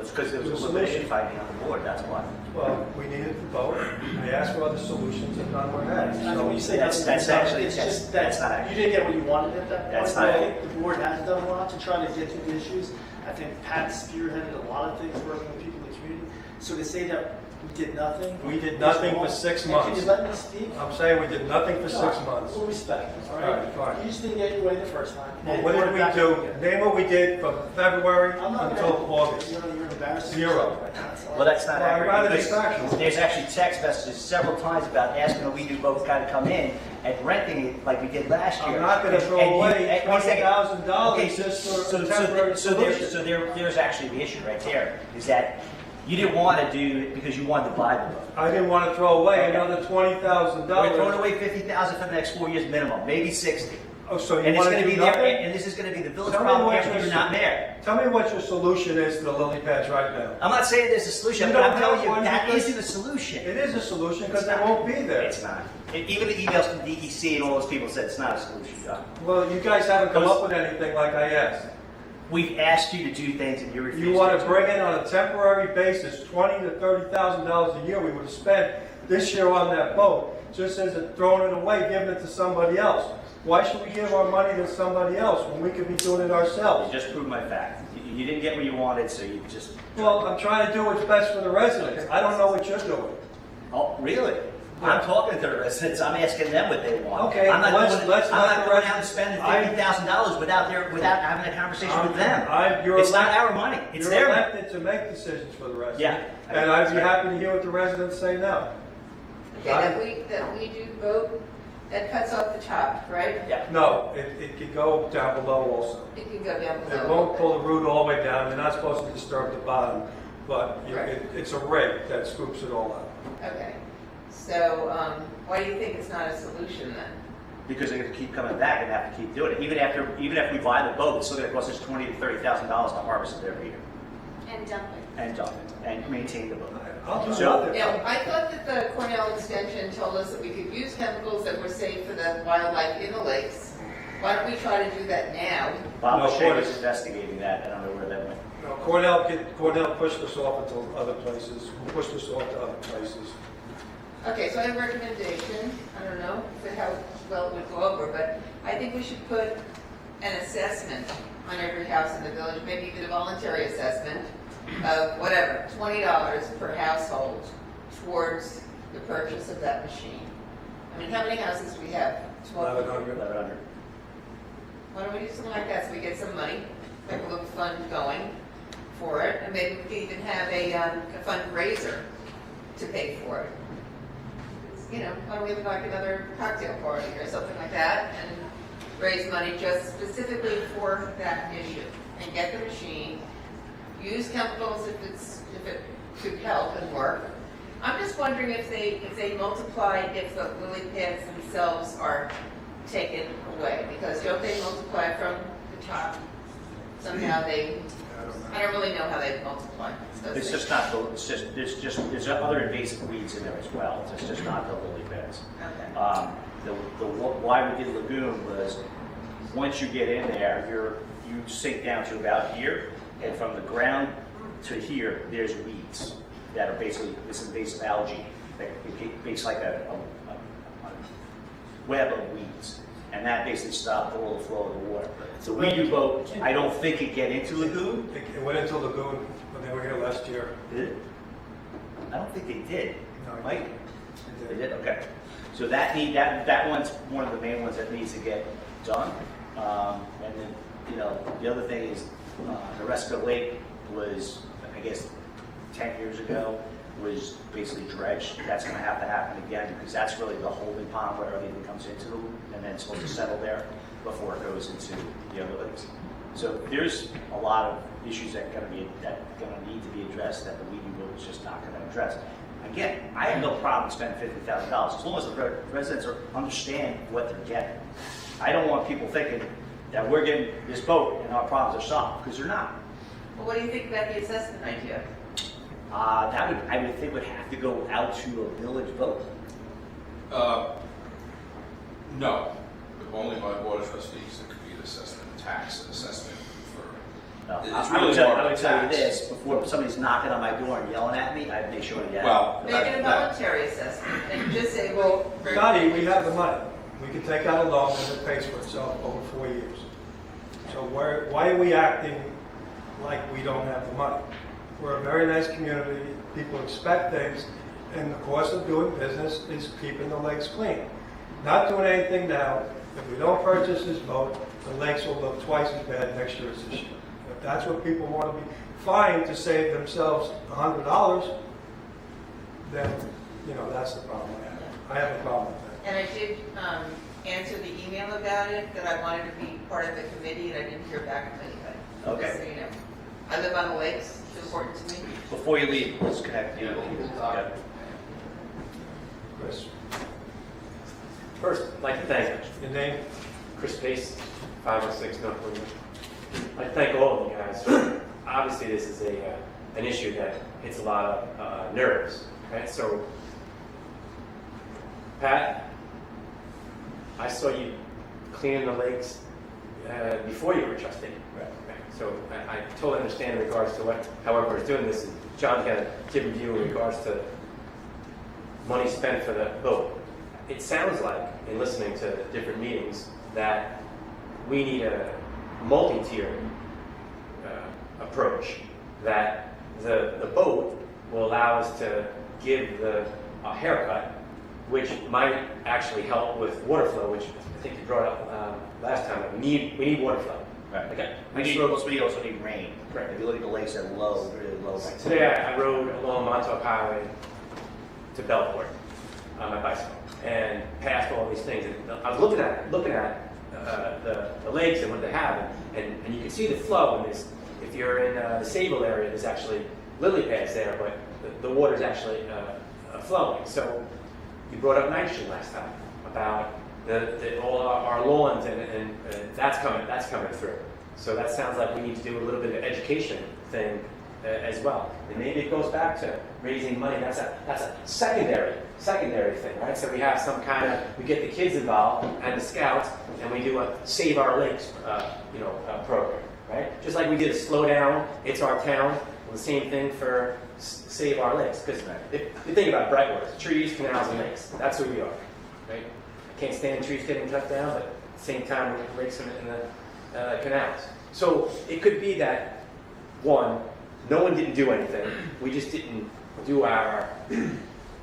It's because there was
to
a
a
elimination
solution.
fighting on the board, that's why.
Well, we needed to vote. I asked for other solutions and none were had.
And I think when you say
That's
nothing was
actually-
done, it's
that's-
just
that's
that
not
you
accurate.
didn't get what you wanted at that point.
That's
But
not
I think
accurate.
the board has done a lot to try to get through the issues. I think Pat spearheaded a lot of things working with people in the community. So to say that we did nothing.
We did
is
nothing
wrong.
for 6
And
months.
Can you let me speak?
I'm saying we did nothing for 6 months.
Full respect, all
All right,
right?
fine.
You just didn't get your way the first time.
Well,
And
what did
we're
we
back
do?
again.
Name what we did from February
I'm not
until
gonna-
August.
You're embarrassing.
Zero.
yourself right now, so-
Well, that's not
Well, I'd
accurate.
rather
because
be factual.
There's actually text messages several times about asking the weeding boat guy to come in and renting it like we did last year.
I'm not going to throw
And you-
away
and one second.
$20,000
Okay,
just for
so
a temporary solution.
there's actually the issue right there, is that you didn't want to do it because you wanted to buy the boat.
I didn't want to throw away
Okay.
another $20,000.
We're throwing away $50,000 for the next 4 years minimum, maybe 60.
Oh, so you
And it's
want
going
to
to
do
be there,
nothing?
and this is going to be the village
Tell me
problem
what
after
your
you're not there.
Tell me what your solution is to the lily pads right now.
I'm not saying there's a solution,
You
but
don't
I'm telling
have
you,
one
that
because-
isn't a solution.
It is a solution because
It's
they
not.
won't be there.
It's not. Even the emails from DEC and all those people said it's not a solution, John.
Well, you guys haven't come up with anything like I asked.
We've asked you to do things and you refuse.
You want to bring in on a temporary basis $20,000 to $30,000 a year we would have spent this year on that boat, just as a throwing it away, giving it to somebody else. Why should we give our money to somebody else when we could be doing it
You
ourselves?
just proved my fact. You didn't get what you wanted, so you just.
Well, I'm trying to do what's best for the residents. I don't know what you're doing.
Oh, really? I'm talking to the residents. I'm asking them what they want.
Okay,
I'm not
let's-
going,
let's
I'm
let
not
the
going
res-
out and spending
I-
$50,000 without having a conversation with them.
You're
It's not
elect-
our money. It's
You're
their money.
elected to make decisions for the residents.
Yeah.
And I'd be happy to hear what the residents say now.
Okay, that we do vote, that cuts off the top, right?
Yeah.
No, it could go down below also.
It can go down below.
It won't pull the root all the way down. You're not supposed to disturb the bottom, but
Right.
it's a rake that scoops it all out.
Okay, so, why do you think it's not a solution then?
Because they're going to keep coming back and have to keep doing it. Even after we buy the boat, it's still going to cost us $20,000 to $30,000 to harvest it every year
And dump it.
and dump it and maintain the boat.
I'll do
So-
nothing.
Now, I thought that the Cornell extension told us that we could use chemicals that were safe for the wildlife in the lakes. Why don't we try to do that now?
Bob
No,
O'Shea was
Cornell-
investigating that. I don't know where that went.
No, Cornell pushed us off into other places, pushed us off to other places.
Okay, so I have a recommendation, I don't know how well it would go over, but I think we should put an assessment on every house in the village, maybe even a voluntary assessment of whatever, $20 per household towards the purchase of that machine. I mean, how many houses do we have?
1,100.
1,100.
Why don't we do something like that, so we get some money, like a little fund going for it, and maybe we could even have a fundraiser to pay for it. You know, why don't we have like another cocktail party or something like that, and raise money just specifically for that issue, and get the machine, use chemicals if it could help and work. I'm just wondering if they multiply, if the lily pads themselves are taken away, because don't they multiply from the top? Somehow I don't really know how they multiply. those
It's
things.
just not, there's other invasive weeds in there as well. It's just not the lily pads.
Okay.
Why we did Lagoon was, once you get in there, you sink down to about here, And from the ground to here, there's weeds that are basically this invasive algae that it makes like a web of weeds. And that basically stopped all the flow of the water. So we do boat, I don't think it get into lagoon.
It went into lagoon when they were here last year.
Did it? I don't think they did.
No,
Mike?
It
They
did.
did, okay. So that one's one of the main ones that needs to get done. And then, the other thing is, the rest of the lake was, I guess, 10 years ago, was basically dredged. That's gonna have to happen again, because that's really the holding pond where everything comes into, and then it's supposed to settle there before it goes into the other lakes. So there's a lot of issues that gonna need to be addressed that the weeding board is just not gonna address. Again, I have no problem spending $50,000 as long as the residents understand what they're getting. I don't want people thinking that we're getting this boat and our problems are solved, because they're not.
Well, what do you think about the assessment idea?
I would think would have to go out to a village vote.
No, but only by board of trustees, it could be an assessment, tax assessment for,
No,
it's
I
really
would tell
more of a
you
tax.
this, before somebody's knocking on my door and yelling at me, I'd make sure, yeah.
Well,
Make it a voluntary assessment and just say, well,
Donnie, we have the money. We can take out a loan and it pays for itself over 4 years. So why are we acting like we don't have the money? We're a very nice community. People expect things, and the cost of doing business is keeping the lakes clean. Not doing anything now. If we don't purchase this boat, the lakes will look twice as bad next year as this year. If that's what people want to be fined to save themselves $100, then that's the problem I have. I have a problem with that.
and I did answer the email about it, that I wanted to be part of the committee, and I didn't hear back from anybody.
Okay.
Just so you know. I live on the lakes, it's important to me.
Before you leave, let's connect. Yeah.
Chris,
First, I'd like to thank
your name?
Chris Pace, 506 North William. I'd like to thank all of you guys. Obviously, this is an issue that hits a lot of nerves. Okay? So, Pat, I saw you cleaning the lakes before you were trustee.
Right.
So I totally understand in regards to how everyone's doing this. And John's got a different view in regards to money spent for the boat. It sounds like, in listening to different meetings, that we need a multi-tiered approach, that the boat will allow us to give a haircut, which might actually help with water flow, which I think you brought up last time. We need water flow.
Right.
Okay.
We also need rain.
Right.
If you look at the lakes, they're low, really low. Right.
Today I rode along Montauk Highway to Belport on my bicycle and passed all these things. And I was looking at the lakes and what they have, and you can see the flow. And if you're in the Sable area, there's actually lily pads there, but the water's actually flowing. So you brought up nitrogen last time about all our lawns, and that's coming through. So that sounds like we need to do a little bit of education thing as well. And maybe it goes back to raising money. That's a secondary thing, right? So we have some kind of, we get the kids involved and the scouts, and we do a Save Our Lakes, program, right? Just like we did a Slow Down, It's Our Town. Well, the same thing for Save Our Lakes. Because if you think about Brightwater, trees, canals, and lakes. That's who we are, right? I can't stand trees getting cut down, but at the same time, we're lakes in the canals. So it could be that, one, no one didn't do anything. We just didn't do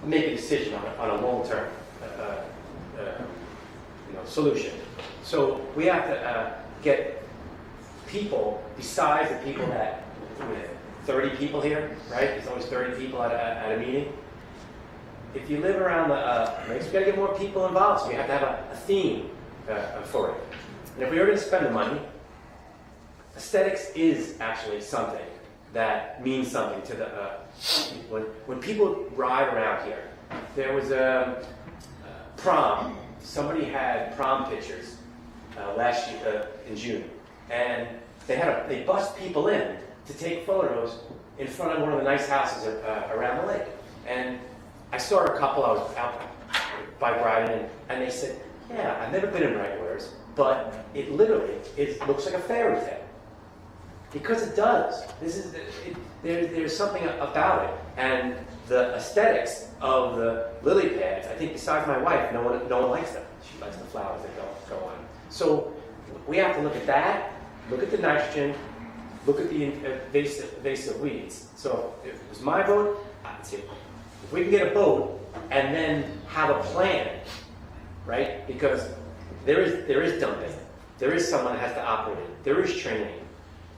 make a decision on a long-term solution. So we have to get people, besides the people that, 30 people here, right? There's always 30 people at a meeting. If you live around the lakes, we got to get more people involved. So we have to have a theme for it. And if we were going to spend the money, aesthetics is actually something that means something to the when people ride around here. There was a prom. Somebody had prom pictures last year in June, and they bussed people in to take photos in front of one of the nice houses around the lake. And I saw a couple. I was out bike riding, and they said, "Yeah, I've never been in Brightwaters, but it literally looks like a fairy tale." Because it does. There's something about it. And the aesthetics of the lily pads, I think besides my wife, no one likes them. She likes the flowers that go on. So we have to look at that, look at the nitrogen, look at the invasive weeds. So if it was my vote, I'd say if we can get a vote and then have a plan, right? Because there is dumping. There is someone that has to operate it. There is training.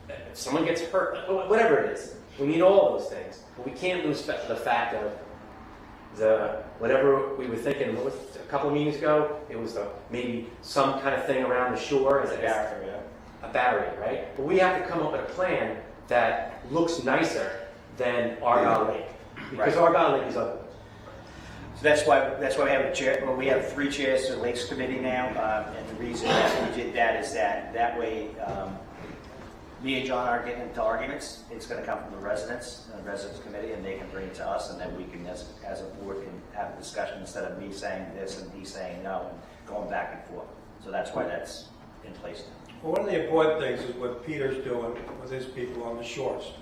If someone gets hurt, whatever it is, we need all those things. But we can't lose the fact of whatever we were thinking. What was it, a couple of meetings ago? It was maybe some kind of thing around the shore as a barrier, right? But we have to come up with a plan that looks nicer than Argyle Lake, because Argyle Lake is ugly.
So that's why we have a chair. Well, we have 3 chairs to the Lakes Committee now, and the reason that we did that is that way me and John aren't getting into arguments. It's going to come from the residents and the residents committee, and they can bring it to us, and then we can, as a board, can have a discussion instead of me saying this and he saying no and going back and forth. So that's why that's in place now.
Well, one of the important things is what Peter's doing with his people on the shores.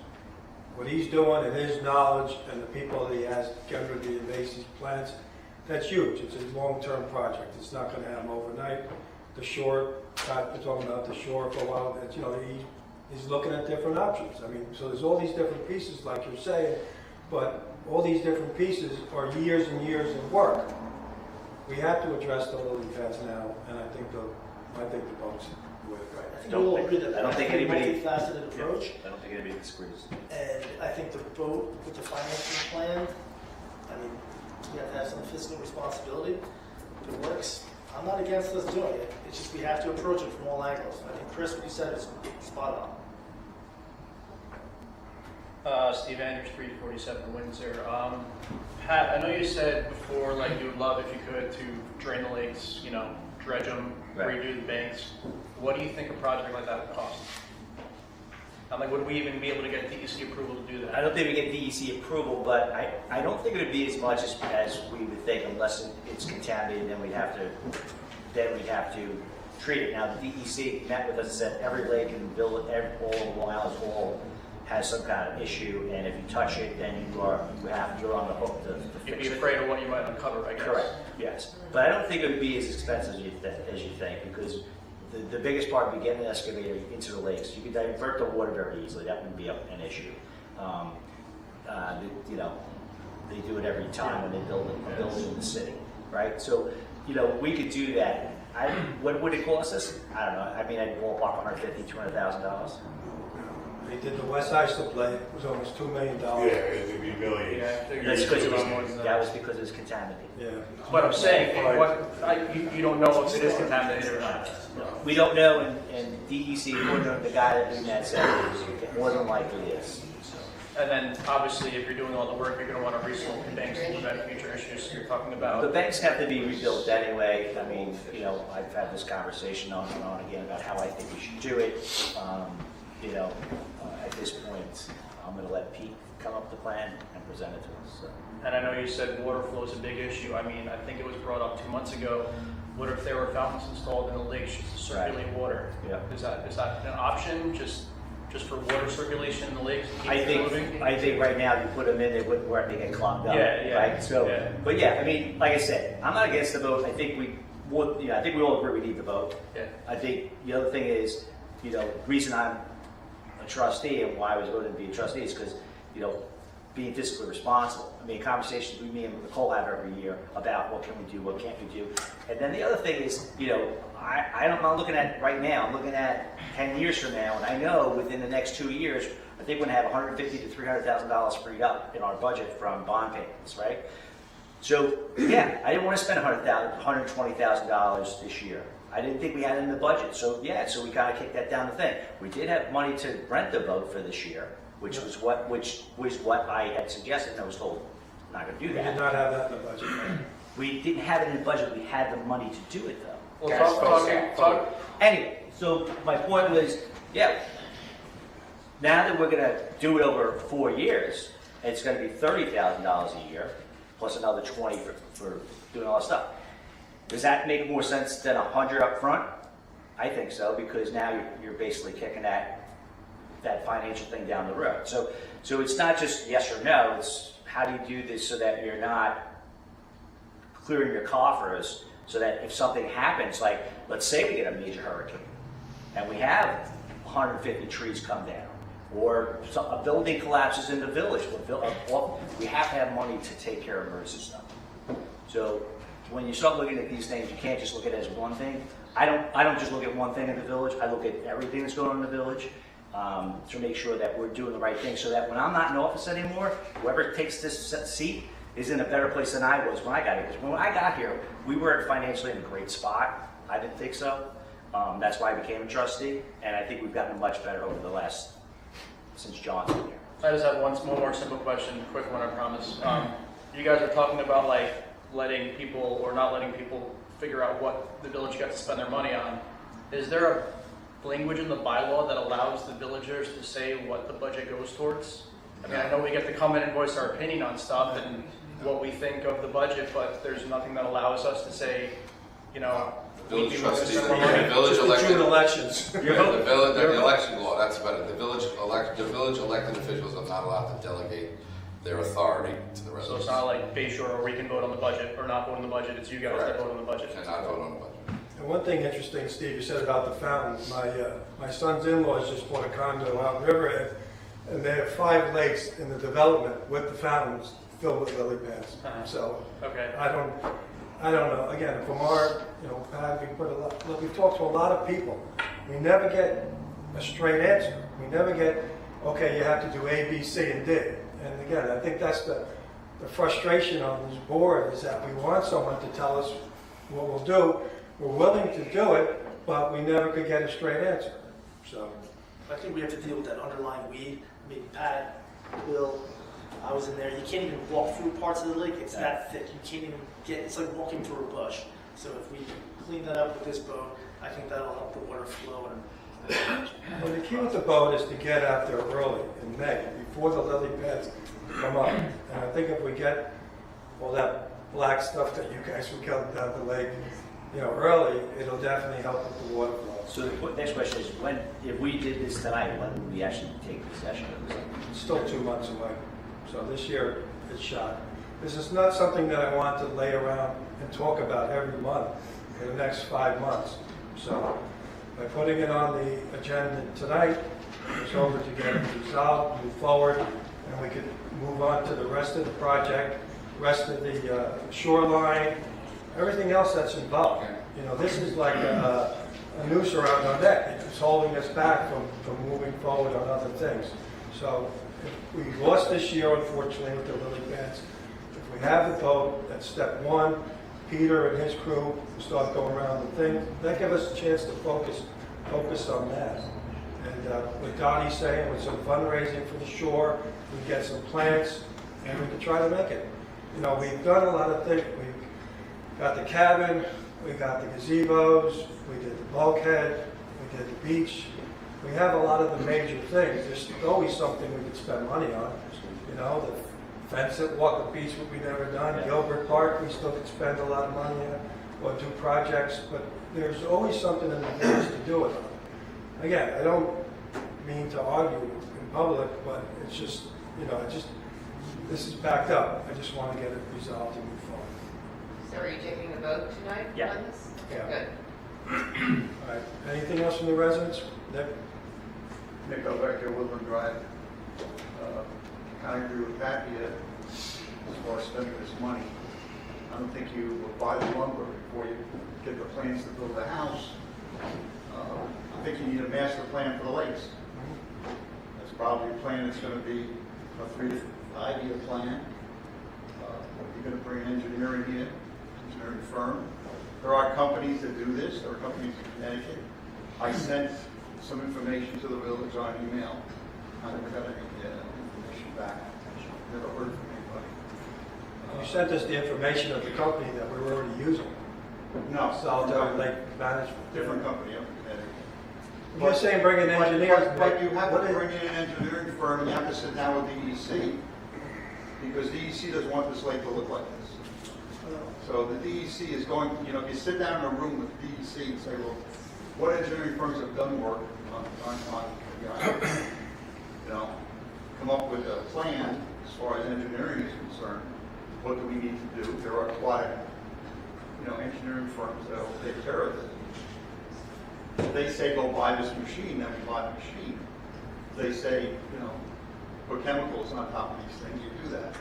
What he's doing and his knowledge and the people that he has under the invasive plants, that's huge. It's a long-term project. It's not going to happen overnight. The shore, I've been talking about the shore for a while. That, you know, he's looking at different options. I mean, so there's all these different pieces, like you're saying, but all these different pieces are years and years of work. We have to address the lily pads now, and I think the boats with it.
I think we'll agree that
I don't think anybody
multifaceted approach.
I don't think anybody disagrees.
And I think the vote with the financing plan, I mean, we have to have some fiscal responsibility. If it works, I'm not against us doing it. It's just we have to approach it from all angles. I think Chris, what you said is spot on.
Steve Andrews, 347 Windsor. Pat, I know you said before, like, you would love if you could to drain the lakes, you know, dredge them, redo the banks. What do you think a project like that would cost? I'm like, would we even be able to get DEC approval to do that?
I don't think we get DEC approval, but I don't think it would be as much as we would think, unless it's contaminated. Then we'd have to treat it. Now the DEC met with us and said every lake and all of Long Island all has some kind of issue, and if you touch it, then you're on the hook to fix it.
You'd be afraid of what you might uncover, I guess.
Correct. Yes, but I don't think it would be as expensive as you think, because the biggest part would be getting an excavator into the lakes. You could divert the water very easily. That wouldn't be an issue. You know, they do it every time when they build a building in the city, right? So, you know, we could do that. What would it cost us? I don't know. I mean, I'd ballpark $150,000, $200,000.
They did the West Islip Lake. It was almost $2 million.
Yeah, it'd be millions.
Yeah,
That's because that was because it was contaminated.
Yeah.
But I'm saying, you don't know if it is contaminated or not.
We don't know, and DEC, according to the guy that did that, said more than likely is.
And then, obviously, if you're doing all the work, you're going to want to resolve the banks to prevent future issues you're talking about.
The banks have to be rebuilt anyway. I mean, you know, I've had this conversation on and on again about how I think we should do it. You know, at this point, I'm going to let Pete come up with the plan and present it to us. So.
And I know you said water flow is a big issue. I mean, I think it was brought up 2 months ago. What if there were fountains installed in the lakes just to circulate water?
Yeah.
Is that an option, just for water circulation in the lakes?
I think right now, if you put them in, they get clogged up.
Yeah.
Right? So, but yeah, I mean, like I said, I'm not against the vote. I think we all agree we need the vote.
Yeah.
I think the other thing is, you know, the reason I'm a trustee and why I was voted to be a trustee is because, you know, being fiscally responsible. I mean, conversations me and Nicole have every year about what can we do, what can't we do. And then the other thing is, you know, I'm not looking at right now, I'm looking at 10 years from now, and I know within the next 2 years, I think we're going to have $150,000 to $300,000 freed up in our budget from bond payments, right? So, yeah, I didn't want to spend $120,000 this year. I didn't think we had it in the budget. So, yeah, so we kind of kicked that down the thing. We did have money to rent the boat for this year, which was what I had suggested, and I was told I'm not going to do that.
We did not have that in the budget.
We didn't have it in the budget. We had the money to do it, though.
Well,
Anyway, so my point was, yeah, now that we're going to do it over 4 years, it's going to be $30,000 a year, plus another $20,000 for doing all that stuff. Does that make more sense than $100,000 up front? I think so, because now you're basically kicking that that financial thing down the road. So it's not just yes or no, it's how do you do this so that you're not clearing your coffers, so that if something happens, like let's say we get a major hurricane and we have 150 trees come down, or a building collapses in the village, we have to have money to take care of emergency stuff. So when you start looking at these things, you can't just look at it as one thing. I don't just look at one thing in the village. I look at everything that's going on in the village to make sure that we're doing the right thing, so that when I'm not in office anymore, whoever takes this seat is in a better place than I was when I got here. Because when I got here, we were financially in a great spot. I didn't think so. That's why I became a trustee, and I think we've gotten much better over the last, since John's been here.
I just have one more simple question, quick one, I promise. You guys are talking about like letting people or not letting people figure out what the village gets to spend their money on. Is there a language in the bylaw that allows the villagers to say what the budget goes towards? I mean, I know we get to come in and voice our opinion on stuff and what we think of the budget, but there's nothing that allows us to say, you know,
The village
we
trustees,
spend
the
more money.
village
Just the
elected.
June elections.
The village, the election law, that's about it. The village elected officials are not allowed to delegate their authority to the
So
residents.
it's not like Bay Shore where we can vote on the budget or not vote on the budget, it's you guys that
Correct.
vote on the budget.
Cannot vote on the budget.
And one thing interesting, Steve, you said about the fountains. My son's in-laws just bought a condo out in Riverhead, and they have 5 lakes in the development with the fountains filled with lily pads.
Uh-huh.
So
Okay.
I don't know. Again, from our, Pat, we've talked to a lot of people. We never get a straight answer. We never get, okay, you have to do A, B, C, and D. And again, I think that's the frustration on this board, is that we want someone to tell us what we'll do. We're willing to do it, but we never could get a straight answer. So,
I think we have to deal with that underlying weed. I mean, Pat, Bill, I was in there. You can't even walk through parts of the lake. It's that thick. You can't even get. It's like walking through a bush. So if we clean that up with this boat, I think that'll help the water flow.
well, the key with the boat is to get out there early in May, before the lily pads come up. And I think if we get all that black stuff that you guys were cutting down the lake, early, it'll definitely help with the water flow.
So the next question is, if we did this tonight, when would we actually take possession of this?
It's still 2 months away. So this year, it's shot. This is not something that I want to lay around and talk about every month for the next 5 months. So by putting it on the agenda tonight, it's over to get it resolved, move forward, and we could move on to the rest of the project, rest of the shoreline, everything else that's involved. This is like a noose around our neck. It's holding us back from moving forward on other things. So we lost this year, unfortunately, with the lily pads. If we have the boat, that's step one. Peter and his crew will start going around the thing. That gives us a chance to focus on that. And what Dottie's saying, with some fundraising for the shore, we get some plants, and we can try to make it. We've done a lot of things. We got the cabin, we got the gazebos, we did the bulkhead, we did the beach. We have a lot of the major things. There's always something we could spend money on. The fence at Walker Beach, what we never done. Gilbert Park, we still could spend a lot of money on, or do projects, but there's always something in the village to do it on. Again, I don't mean to argue in public, but it's just, this is backed up. I just want to get it resolved and move forward.
So are you taking the vote tonight
Yeah.
on this?
Yeah.
Good.
All right. Anything else from the residents? Nick?
Nick Alvecchio, Woodland Drive. Kind of agree with Pat here as far as spending this money. I don't think you will buy the lumber before you get the plans to build the house. I think you need a master plan for the lakes. That's probably a plan that's going to be a 3 to 5 year plan. You're going to bring engineering in, engineering firm. There are companies that do this. There are companies in Connecticut. I sent some information to the village on email. I never got any information back. Never heard from anybody.
You sent us the information of the company that we were already using.
No,
Saldo Lake Management.
different company up in Connecticut.
You're saying bring in engineers.
But you have
What
to
is-
bring in an engineering firm, and you have to sit down with DEC, because DEC doesn't want this lake to look like this. So the DEC is going, if you sit down in a room with DEC and say, well, what engineering firms have done work on the island? you know, come up with a plan as far as engineering is concerned. What do we need to do? There are quite, you know, engineering firms that will take care of it. If they say go buy this machine, then we buy the machine. If they say, you know, put chemicals on top of these things, you do that.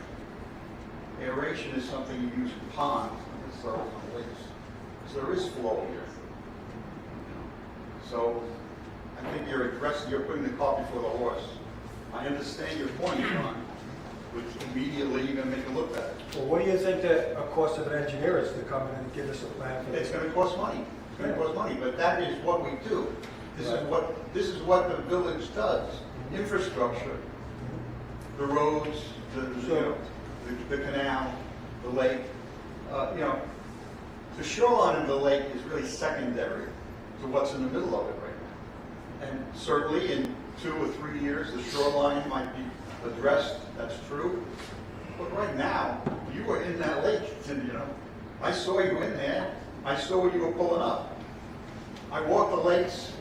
Aeration is something you use in ponds, not necessarily on lakes. So there is flow here. So I think you're putting the cart before the horse. I understand your point, John, but immediately you're going to make a look at it.
Well, what do you think the cost of an engineer is to come in and give us a plan for
It's
this?
going to cost money. It's going to cost money, but that is what we do. This is what the village does. Infrastructure, the roads, the canal, the lake. You know, the shoreline of the lake is really secondary to what's in the middle of it right now. And certainly in 2 or 3 years, the shoreline might be addressed. That's true. But right now, you were in that lake, and you know, I saw you in there. I saw what you were pulling up. I walk the lakes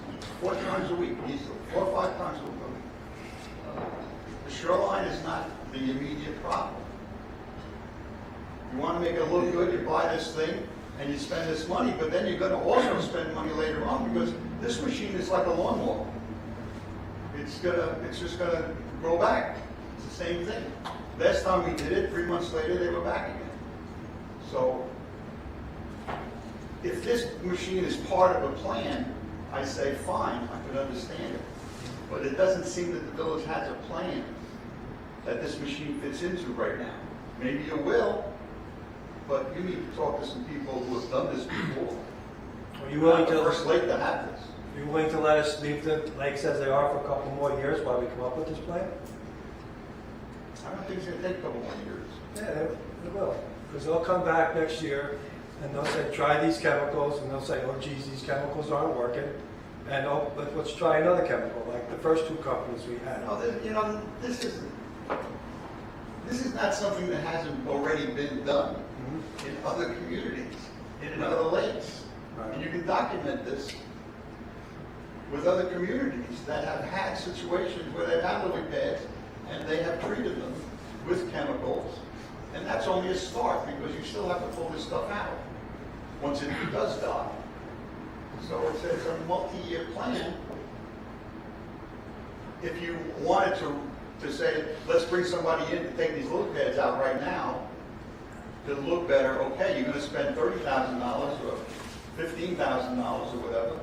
4 times a week, easily, 4 or 5 times a week. The shoreline is not the immediate problem. You want to make it look good, you buy this thing, and you spend this money, but then you're going to also spend money later on because this machine is like a lawnmower. It's just gonna grow back. It's the same thing. Last time we did it, 3 months later, they were back again. So, if this machine is part of a plan, I say fine, I could understand it. But it doesn't seem that the village has a plan that this machine fits into right now. Maybe you will, but you need to talk to some people who have done this before.
Are you willing
Not the
to
first lake to have this.
Are you willing to let us leave the lakes as they are for a couple more years while we come up with this plan?
I don't think it's going to take a couple more years.
Yeah, they will. Because they'll come back next year and they'll say, try these chemicals, and they'll say, oh geez, these chemicals aren't working. And oh, let's try another chemical, like the first 2 companies we had.
This is not something that hasn't already been done in other communities, in other lakes.
Right.
And you can document this with other communities that have had situations where they've had lily pads and they have treated them with chemicals. And that's only a start because you still have to pull this stuff out once it does die. So it's a multi-year plan. If you wanted to say, let's bring somebody in to take these lily pads out right now to look better, okay, you're going to spend $30,000 or $15,000 or whatever.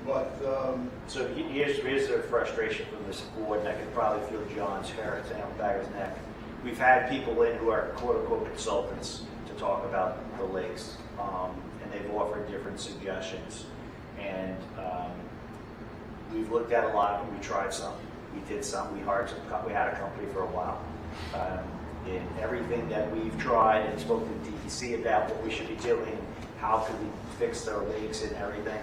But
So here's the frustration from this board, and I can probably feel John's hair down the back of his neck. We've had people in who are quote-unquote consultants to talk about the lakes, and they've offered different suggestions. And we've looked at a lot of them. We tried some. We did some. We hired some. We had a company for a while. In everything that we've tried and spoken to DEC about what we should be doing, how could we fix their lakes and everything,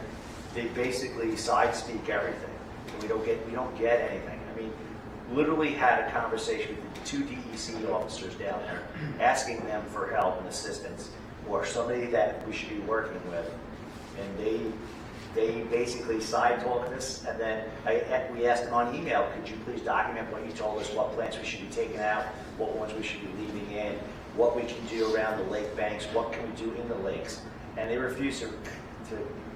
they basically side-speak everything. And we don't get anything. I mean, literally had a conversation with the 2 DEC officers down there, asking them for help and assistance, or somebody that we should be working with, and they basically side-talked us, and then we asked them on email, could you please document what you told us, what plants we should be taking out, what ones we should be leaving in, what we can do around the lake banks, what can we do in the lakes, and they refused to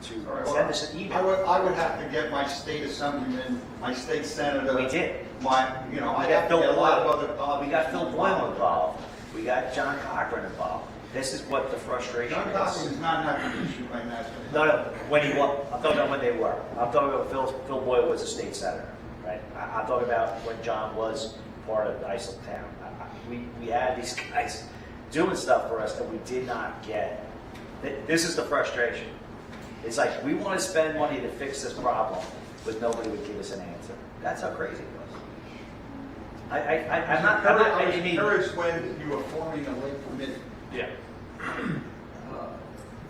send us an email.
I would have to get my state assemblyman, my state senator.
We did.
I'd have to get a lot of other.
We got Phil Boyle involved. We got John Cochran involved. This is what the frustration
John
is.
Cochran is not having an issue right now.
No, when he was. I'm talking about when they were. I'm talking about Phil Boyle was a state senator, right? I'm talking about when John was part of Islip Town. We had these guys doing stuff for us that we did not get. This is the frustration. It's like we want to spend money to fix this problem, but nobody would give us an answer. That's how crazy it was.
I was encouraged when you were forming a lake committee.
Yeah.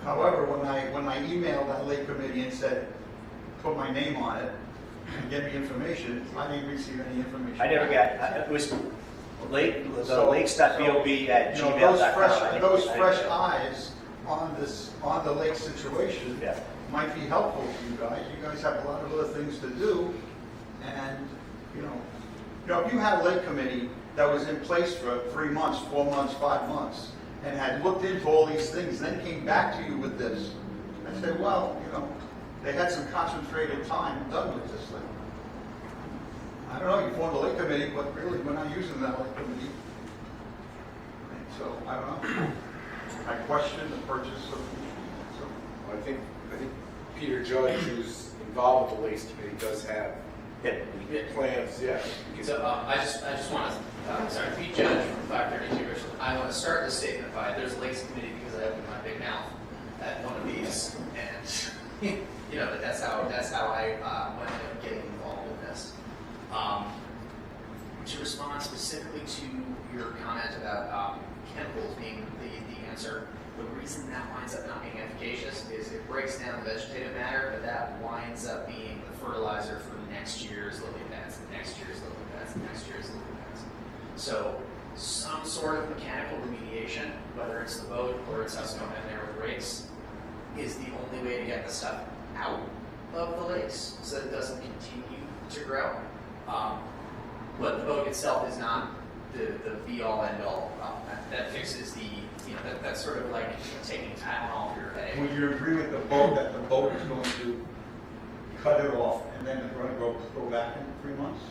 However, when I emailed that lake committee and said, put my name on it and get me information, I didn't receive any information.
I never got. It was lakes.bob@gmail.com.
Those fresh eyes on the lake situation might be helpful to you guys. You guys have a lot of other things to do, and You know, if you had a lake committee that was in place for 3 months, 4 months, 5 months, and had looked into all these things, then came back to you with this, I'd say, well, you know, they had some concentrated time done with this thing. I don't know, you formed a lake committee, but really, we're not using that lake committee. And so, I don't know. I question the purchase of, so.
I think Peter Judge, who's involved with the Lakes Committee, does have plans, yeah.
So I just want to, sorry, Pete Judge from 532 Richland. I want to start this statement by there's a Lakes Committee because I opened my big mouth at one of these, and you know, that's how I went up getting involved in this. To respond specifically to your comment about chemicals being the answer, the reason that winds up not being efficacious is it breaks down the vegetative matter, but that winds up being the fertilizer for next year's lily pads, the next year's lily pads, the next year's lily pads. So some sort of mechanical remediation, whether it's the boat or it's us going in there with rakes, is the only way to get the stuff out of the lakes so that it doesn't continue to grow. But the boat itself is not the be-all, end-all. That fixes the, you know, that's sort of like taking Tylenol for your headache.
Would you agree with the boat that the boat is going to cut it off and then it's going to go back in 3 months?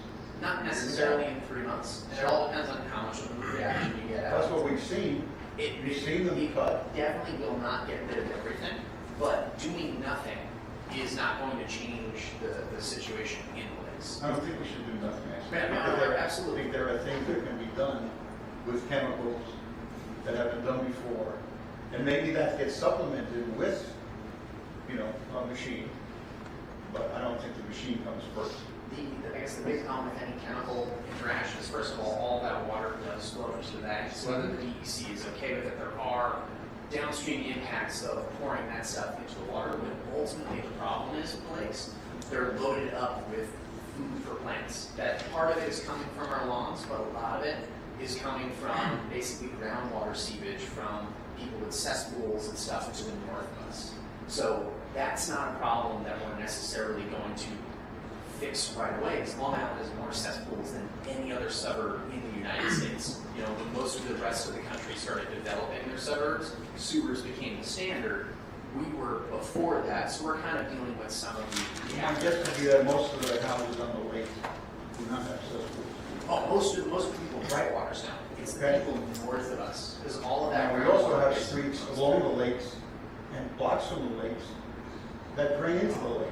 Not necessarily in 3 months. And it all depends on how much of a reaction you get out.
That's what we've seen. We've seen them cut.
Definitely will not get rid of everything, but doing nothing is not going to change the situation in the lakes.
I don't think we should do nothing, actually.
Absolutely.
I think there are things that can be done with chemicals that have been done before. And maybe that gets supplemented with, you know, a machine. But I don't think the machine comes first.
I guess the big problem with any chemical interaction is, first of all that water does flow into the bag. So whether the DEC is okay with it, there are downstream impacts of pouring that stuff into the water. But ultimately the problem is with the lakes, they're loaded up with food for plants. That part of it is coming from our lawns, but a lot of it is coming from basically groundwater seepage from people with cesspools and stuff to the north of us. So that's not a problem that we're necessarily going to fix right away, as long as there's more cesspools than any other suburb in the United States. You know, when most of the rest of the country started developing their suburbs, sewers became the standard. We were before that, so we're kind of dealing with some of the
I guess to be that most of the houses on the lake do not have cesspools.
Oh, most of the people in Brightwater's now. It's the people north of us, because all of that.
And we also have streets along the lakes and blocks from the lakes that drain into the lake.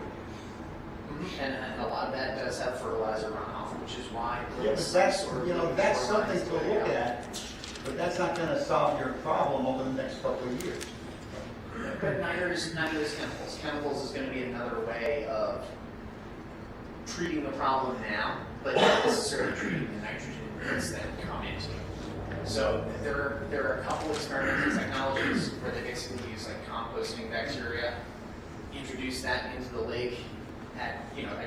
And a lot of that does have fertilizer runoff, which is why.
Yeah, but that's, you know, that's something to look at, but that's not gonna solve your problem over the next couple of years.
But neither is chemicals. Chemicals is gonna be another way of treating the problem now, but not necessarily treating the nitrogen inputs that come into it. So there are a couple experimental technologies where they basically use like composting bacteria, introduce that into the lake at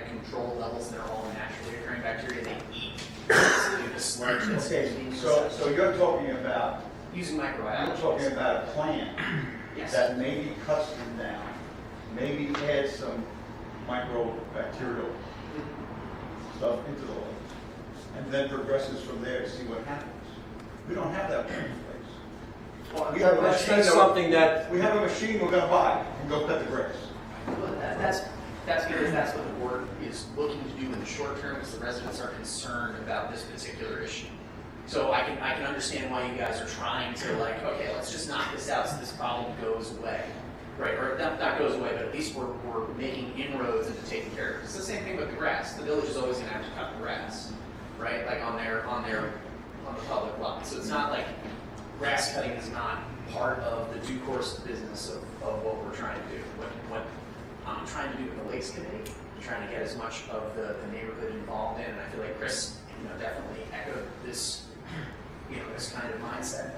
controlled levels that are all naturally occurring bacteria. They eat basically the sludge that's
Okay, so you're talking about,
using microbiology.
you're talking about a plan
Yes.
that maybe cuts them down, maybe adds some microbacterial stuff into the lake, and then progresses from there to see what happens. We don't have that plan in place.
Well,
We have a
That's
machine,
something that,
we have a machine we're gonna buy and go cut the grass.
Well, that's because that's what the board is looking to do in the short term, because the residents are concerned about this particular issue. So I can understand why you guys are trying to like, okay, let's just knock this out so this problem goes away, right? Or not goes away, but at least we're making inroads into taking care of it. It's the same thing with the grass. The village is always going to have to cut the grass, right? Like on the public lot. So it's not like grass cutting is not part of the due course of business of what we're trying to do. What I'm trying to do with the Lakes Committee, I'm trying to get as much of the neighborhood involved in, and I feel like Chris, definitely echoed this, this kind of mindset.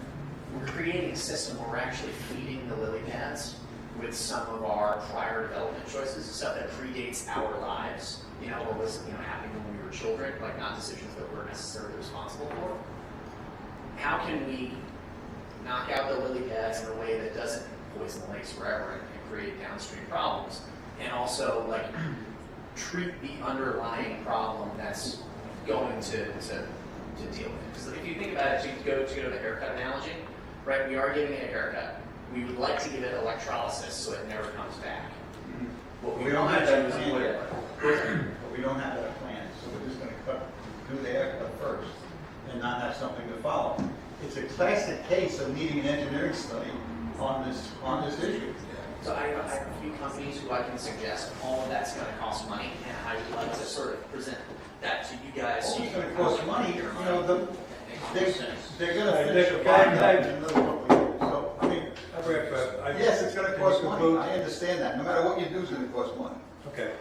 We're creating a system where we're actually feeding the lily pads with some of our prior development choices, stuff that predates our lives, what was happening when we were children, like not decisions that we're necessarily responsible for. How can we knock out the lily pads in a way that doesn't poison the lakes forever and create downstream problems, and also like treat the underlying problem that's going to deal with it. Because if you think about it, to go to the haircut analogy, right? We are giving it a haircut. We would like to give it electrolysis so it never comes back. What
We don't have that plan
whatever.
yet. But we don't have that plan, so we're just gonna do the haircut first and not have something to follow. It's a classic case of needing an engineering study on this issue.
So I have a few companies who I can suggest. All of that's going to cost money, and I would like to sort of present that to you guys.
All
So you
it's
can
gonna cost money, they're gonna
Hey,
finish
Nick,
the project
okay,
in another couple of years. So, I mean, yes, it's gonna cost money, I understand that. No matter what you do, it's gonna cost money.
Okay.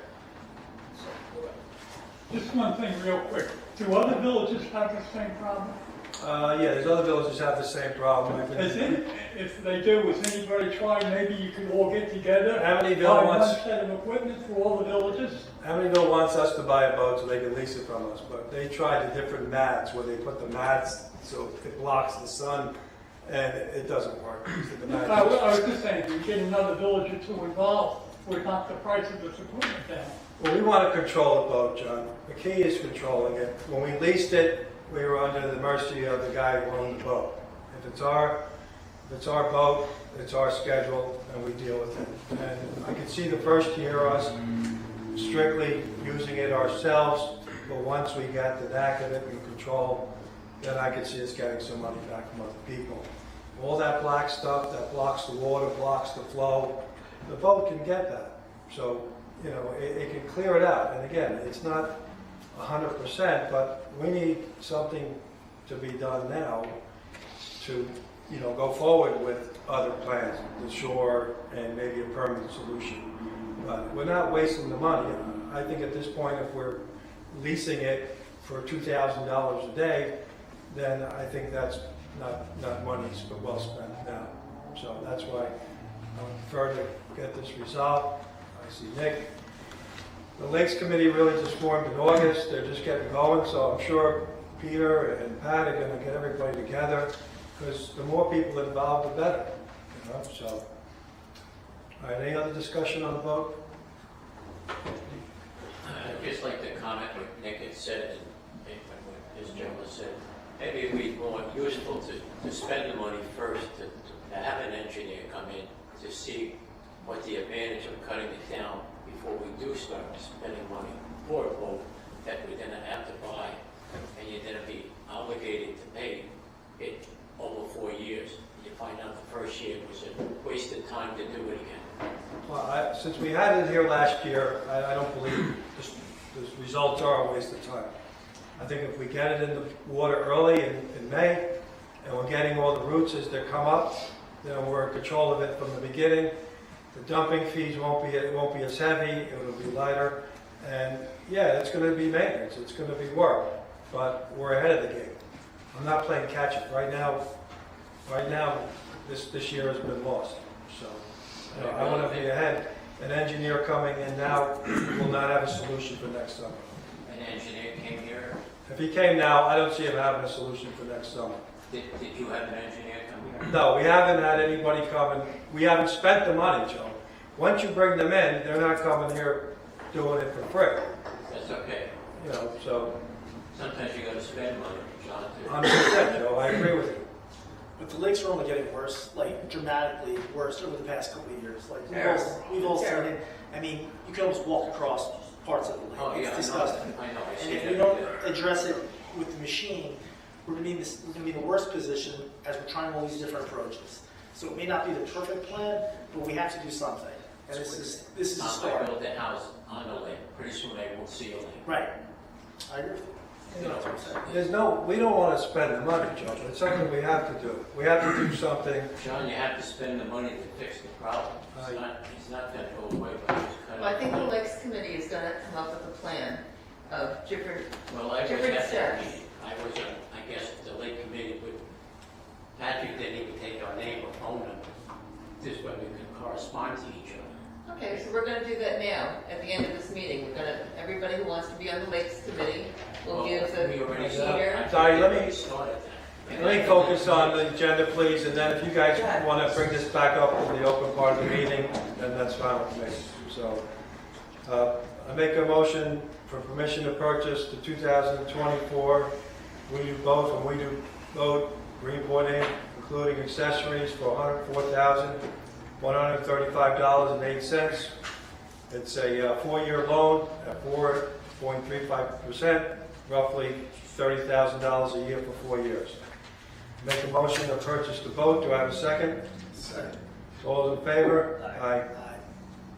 Just one thing real quick. Do other villages have the same problem?
Yeah, there's other villages have the same problem.
If they do, is anybody trying, maybe you could all get together?
Amityville
buy
wants-
one set of equipment for all the villages?
Amityville wants us to buy a boat so they can lease it from us, but they tried the different mats where they put the mats so it blocks the sun, and it doesn't work. The mats-
I was just saying, if you get another village or two involved, would knock the price of this equipment down.
Well, we want to control the boat, John. The key is controlling it. When we leased it, we were under the mercy of the guy who owned the boat. If it's our boat, it's our schedule, and we deal with it. And I could see the first year us strictly using it ourselves, but once we got the knack of it and control, then I could see us getting some money back from other people. All that black stuff that blocks the water, blocks the flow, the boat can get that. So, you know, it can clear it out. And again, it's not 100%, but we need something to be done now to, you know, go forward with other plans, the shore and maybe a permanent solution. But we're not wasting the money. I think at this point, if we're leasing it for $2,000 a day, then I think that's not money well spent now. So that's why I prefer to get this resolved. I see Nick. The Lakes Committee really just formed in August. They're just getting going, so I'm sure Peter and Pat are going to get everybody together, because the more people involved, the better. You know? So, all right, any other discussion on the vote?
I'd just like to comment what Nick had said and what this gentleman said. Maybe it would be more useful to spend the money first, to have an engineer come in to see what the advantage of cutting it down before we do start spending money for a boat that we're going to have to buy, and you're going to be obligated to pay it over 4 years. You find out the first year was a waste of time to do it again.
Well, since we had it here last year, I don't believe the results are a waste of time. I think if we get it in the water early in May, and we're getting all the roots as they come up, then we're in control of it from the beginning. The dumping fees won't be as heavy, it'll be lighter, and yeah, it's going to be maintenance, it's going to be work, but we're ahead of the game. I'm not playing catch up. Right now, this year has been lost, so you know, I want to be ahead. An engineer coming in now will not have a solution for next summer.
An engineer came here.
If he came now, I don't see him having a solution for next summer.
Did you have an engineer come here?
No, we haven't had anybody coming. We haven't spent the money, Joe. Once you bring them in, they're not coming here doing it for free.
That's okay.
You know, so
Sometimes you got to spend money, John.
100%, Joe. I agree with you.
But the lakes are only getting worse, like dramatically worse over the past couple of years. Like we've all seen it. I mean, you can almost walk across parts of the lake.
Oh, yeah,
It's disgusting.
I know. I
And
see
if
that.
we don't address it with the machine, we're going to be in the worst position as we're trying all these different approaches. So it may not be the perfect plan, but we have to do something. And this is a
I
start.
built a house on the lake. Pretty soon they won't see a lake.
Right. I agree with you.
You know,
We don't want to spend the money, Joe, but it's something we have to do. We have to do something.
John, you have to spend the money to fix the problem. It's not going to go away, but it's kind
Well, I think the Lakes Committee is gonna come up with a plan of different,
Well, I was
different
at that
steps.
meeting. I was, I guess, the lake committee, but Patrick didn't even take our name or phone number. This way we could correspond to each other.
Okay, so we're gonna do that now, at the end of this meeting. We're gonna, everybody who wants to be on the Lakes Committee will give
We already
the
started.
leader.
Sorry, let me
started that.
Let me focus on the agenda, please, and then if you guys want to bring this back up in the open part of the meeting, then that's fine with me. So, I make a motion for permission to purchase the 2024 We Do Both and We Do Boat Greenport Inc., including accessories for $104,135.08. It's a 4-year loan at 4.35%, roughly $30,000 a year for 4 years. Make a motion to purchase the boat. Do I have a second?
Second.
All those in favor? Aye.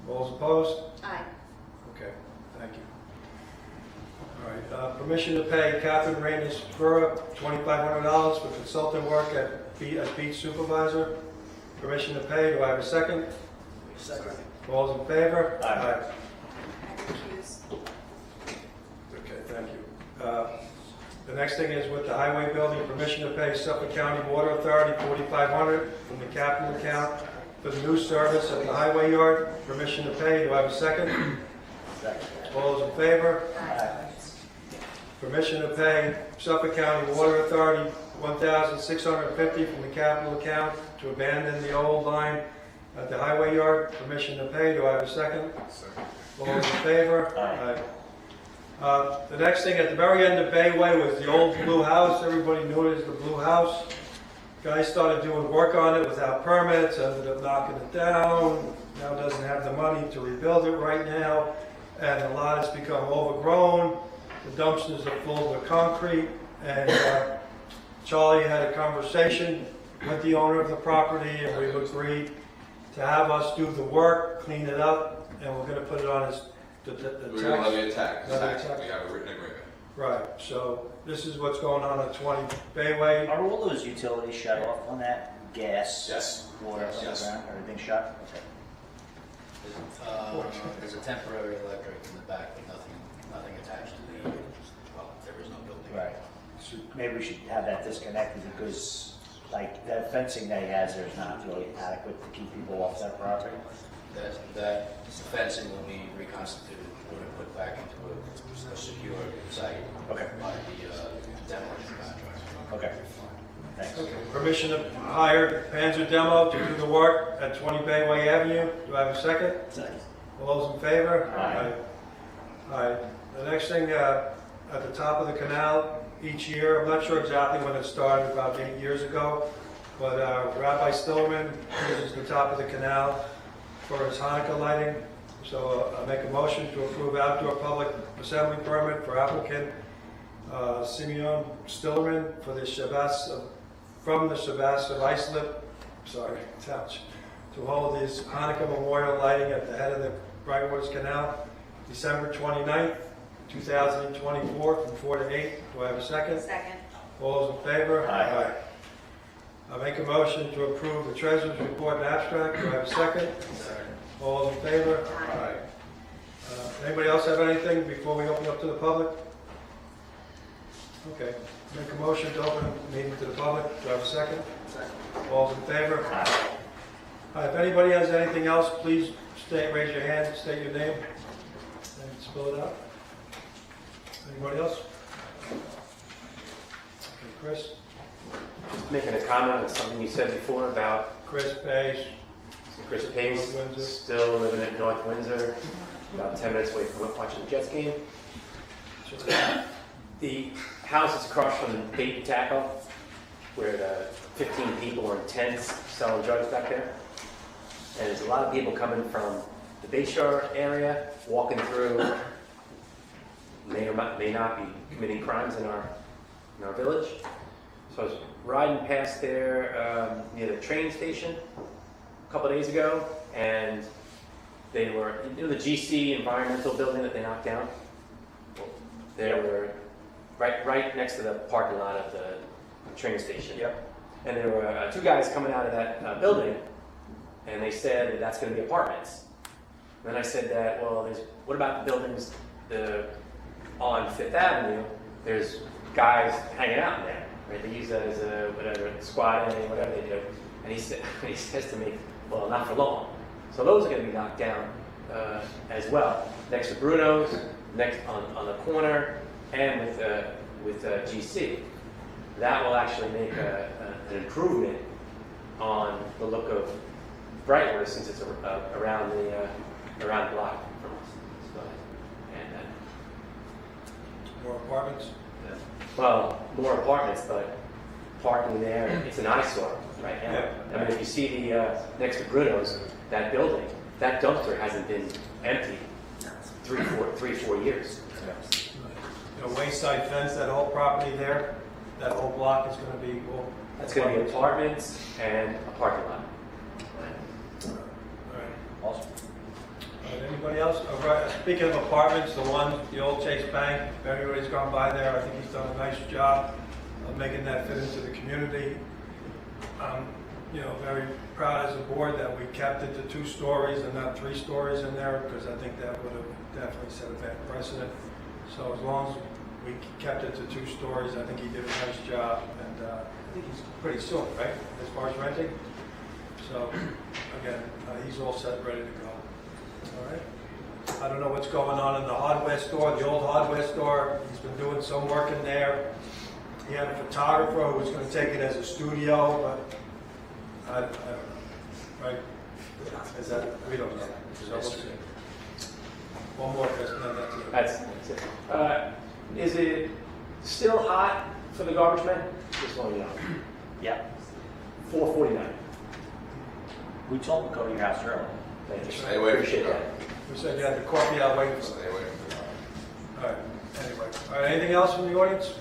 All those opposed?
Aye.
Okay, thank you. All right, permission to pay Catherine Reynes Burra $2,500 for consultant work at Beach Supervisor. Permission to pay. Do I have a second?
Second.
All those in favor?
I recuse.
Okay, thank you. The next thing is with the highway building, permission to pay Suffolk County Water Authority $4,500 from the capital account for the new service at the highway yard. Permission to pay. Do I have a second?
Second.
All those in favor?
Aye.
Permission to pay Suffolk County Water Authority $1,650 from the capital account to abandon the old line at the highway yard. Permission to pay. Do I have a second?
Second.
All those in favor?
Aye.
The next thing at the very end of Bayway was the old blue house. Everybody knew it as the blue house. Guys started doing work on it without permits, ended up knocking it down. Now doesn't have the money to rebuild it right now, and a lot has become overgrown. The dumpsters are full of concrete, and Charlie had a conversation with the owner of the property, and we've agreed to have us do the work, clean it up, and we're going to put it on his the
We're going to levy a tax.
Levy a tax.
We have a written agreement.
Right, so this is what's going on at 20 Bayway.
Are all those utilities shut off on that? Gas?
Yes.
Water,
Yes.
everything shut? Okay.
There's a temporary electric in the back, but nothing attached to the, well, there is no building.
Right. So maybe we should have that disconnected because, like, that fencing that he has there is not really adequate to keep people off that property.
That fencing will be reconstituted, we're going to put back into a secure site
Okay.
by the demolition contractor.
Okay. Thanks.
Permission to hire Panzer Demo to do the work at 20 Bayway Avenue. Do I have a second?
Second.
All those in favor?
Aye.
All right. The next thing, at the top of the canal, each year, I'm not sure exactly when it started, about 8 years ago, but Rabbi Stillerman uses the top of the canal for his Hanukkah lighting. So I make a motion to approve outdoor public assembly permit for applicant Simeon Stillerman for the Shabbos from the Shabbos of Islip, Touch, to hold his Hanukkah memorial lighting at the head of the Brightwaters Canal, December 29th, 2024, from 4 to 8. Do I have a second?
Second.
All those in favor?
Aye.
I make a motion to approve the treasurer's report and abstract. Do I have a second? All those in favor?
Aye.
Anybody else have anything before we open up to the public? Okay. Make a motion to open the meeting to the public. Do I have a second? Second. All those in favor?
Aye.
If anybody has anything else, please raise your hand, state your name, and spell it out. Anybody else? Okay, Chris?
Just making a comment on something you said before about
Chris Page.
Chris Pace,
North Windsor.
still living in North Windsor, about 10 minutes away from watching the Jets game. The house is across from the bait and tackle, where the 15 people are in tents selling drugs back there. And there's a lot of people coming from the Bayshore area, walking through, may or may not be committing crimes in our village. So I was riding past there near the train station a couple of days ago, and they were, the GC environmental building that they knocked down. They were right next to the parking lot of the train station.
Yep.
And there were two guys coming out of that building, and they said that that's going to be apartments. And then I said that, well, what about the buildings on Fifth Avenue? There's guys hanging out in there, right? They use that as a whatever squatting, whatever they do. And he says to me, well, not for long. So those are going to be knocked down as well, next to Bruno's, next on the corner, and with GC. That will actually make an improvement on the look of Brightwater, since it's around the block from us. So, and
More apartments?
Well, more apartments, but parking there, it's an eyesore right now.
Yeah.
I mean, if you see the, next to Bruno's, that building, that dumpster hasn't been empty 3-4 years.
You know, wayside fence, that whole property there, that whole block is gonna be all.
That's gonna be apartments and a parking lot.
All right.
Awesome.
All right, anybody else? All right, speaking of apartments, the old Chase Bank, if everybody's gone by there, I think he's done a nice job of making that fit into the community. I'm, you know, very proud as a board that we kept it to 2 stories and not 3 stories in there, because I think that would have definitely set a bad precedent. So as long as we kept it to 2 stories, I think he did a nice job, and I think he's pretty soon, right, as far as renting? So, again, he's all set, ready to go. All right. I don't know what's going on in the hardware store, the old hardware store. He's been doing some work in there. He had a photographer who was going to take it as a studio, but I don't know, right? Is that, we don't know. So we'll see. One more question, then that's it.
That's it. Is it still hot for the garbage men? Just want to know.
Yeah.
4:49.
We told them to go to your house early.
Thank you.
Stay away from
Appreciate
the
that.
We said you had the coffee out waiting for us.
Stay away from the
All right, anyway. All right, anything else from the audience?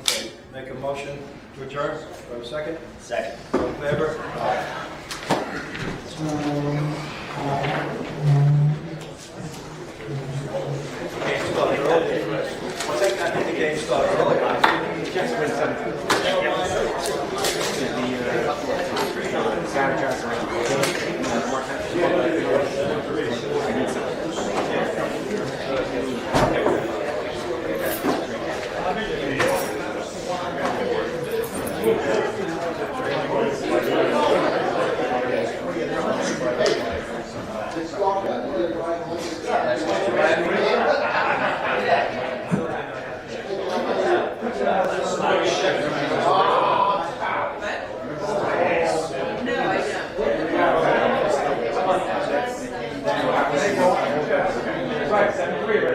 Okay, make a motion to adjourn. Do I have a second?
Second.
All in favor? Game started early. What's that? I think the game started early.
Just win something.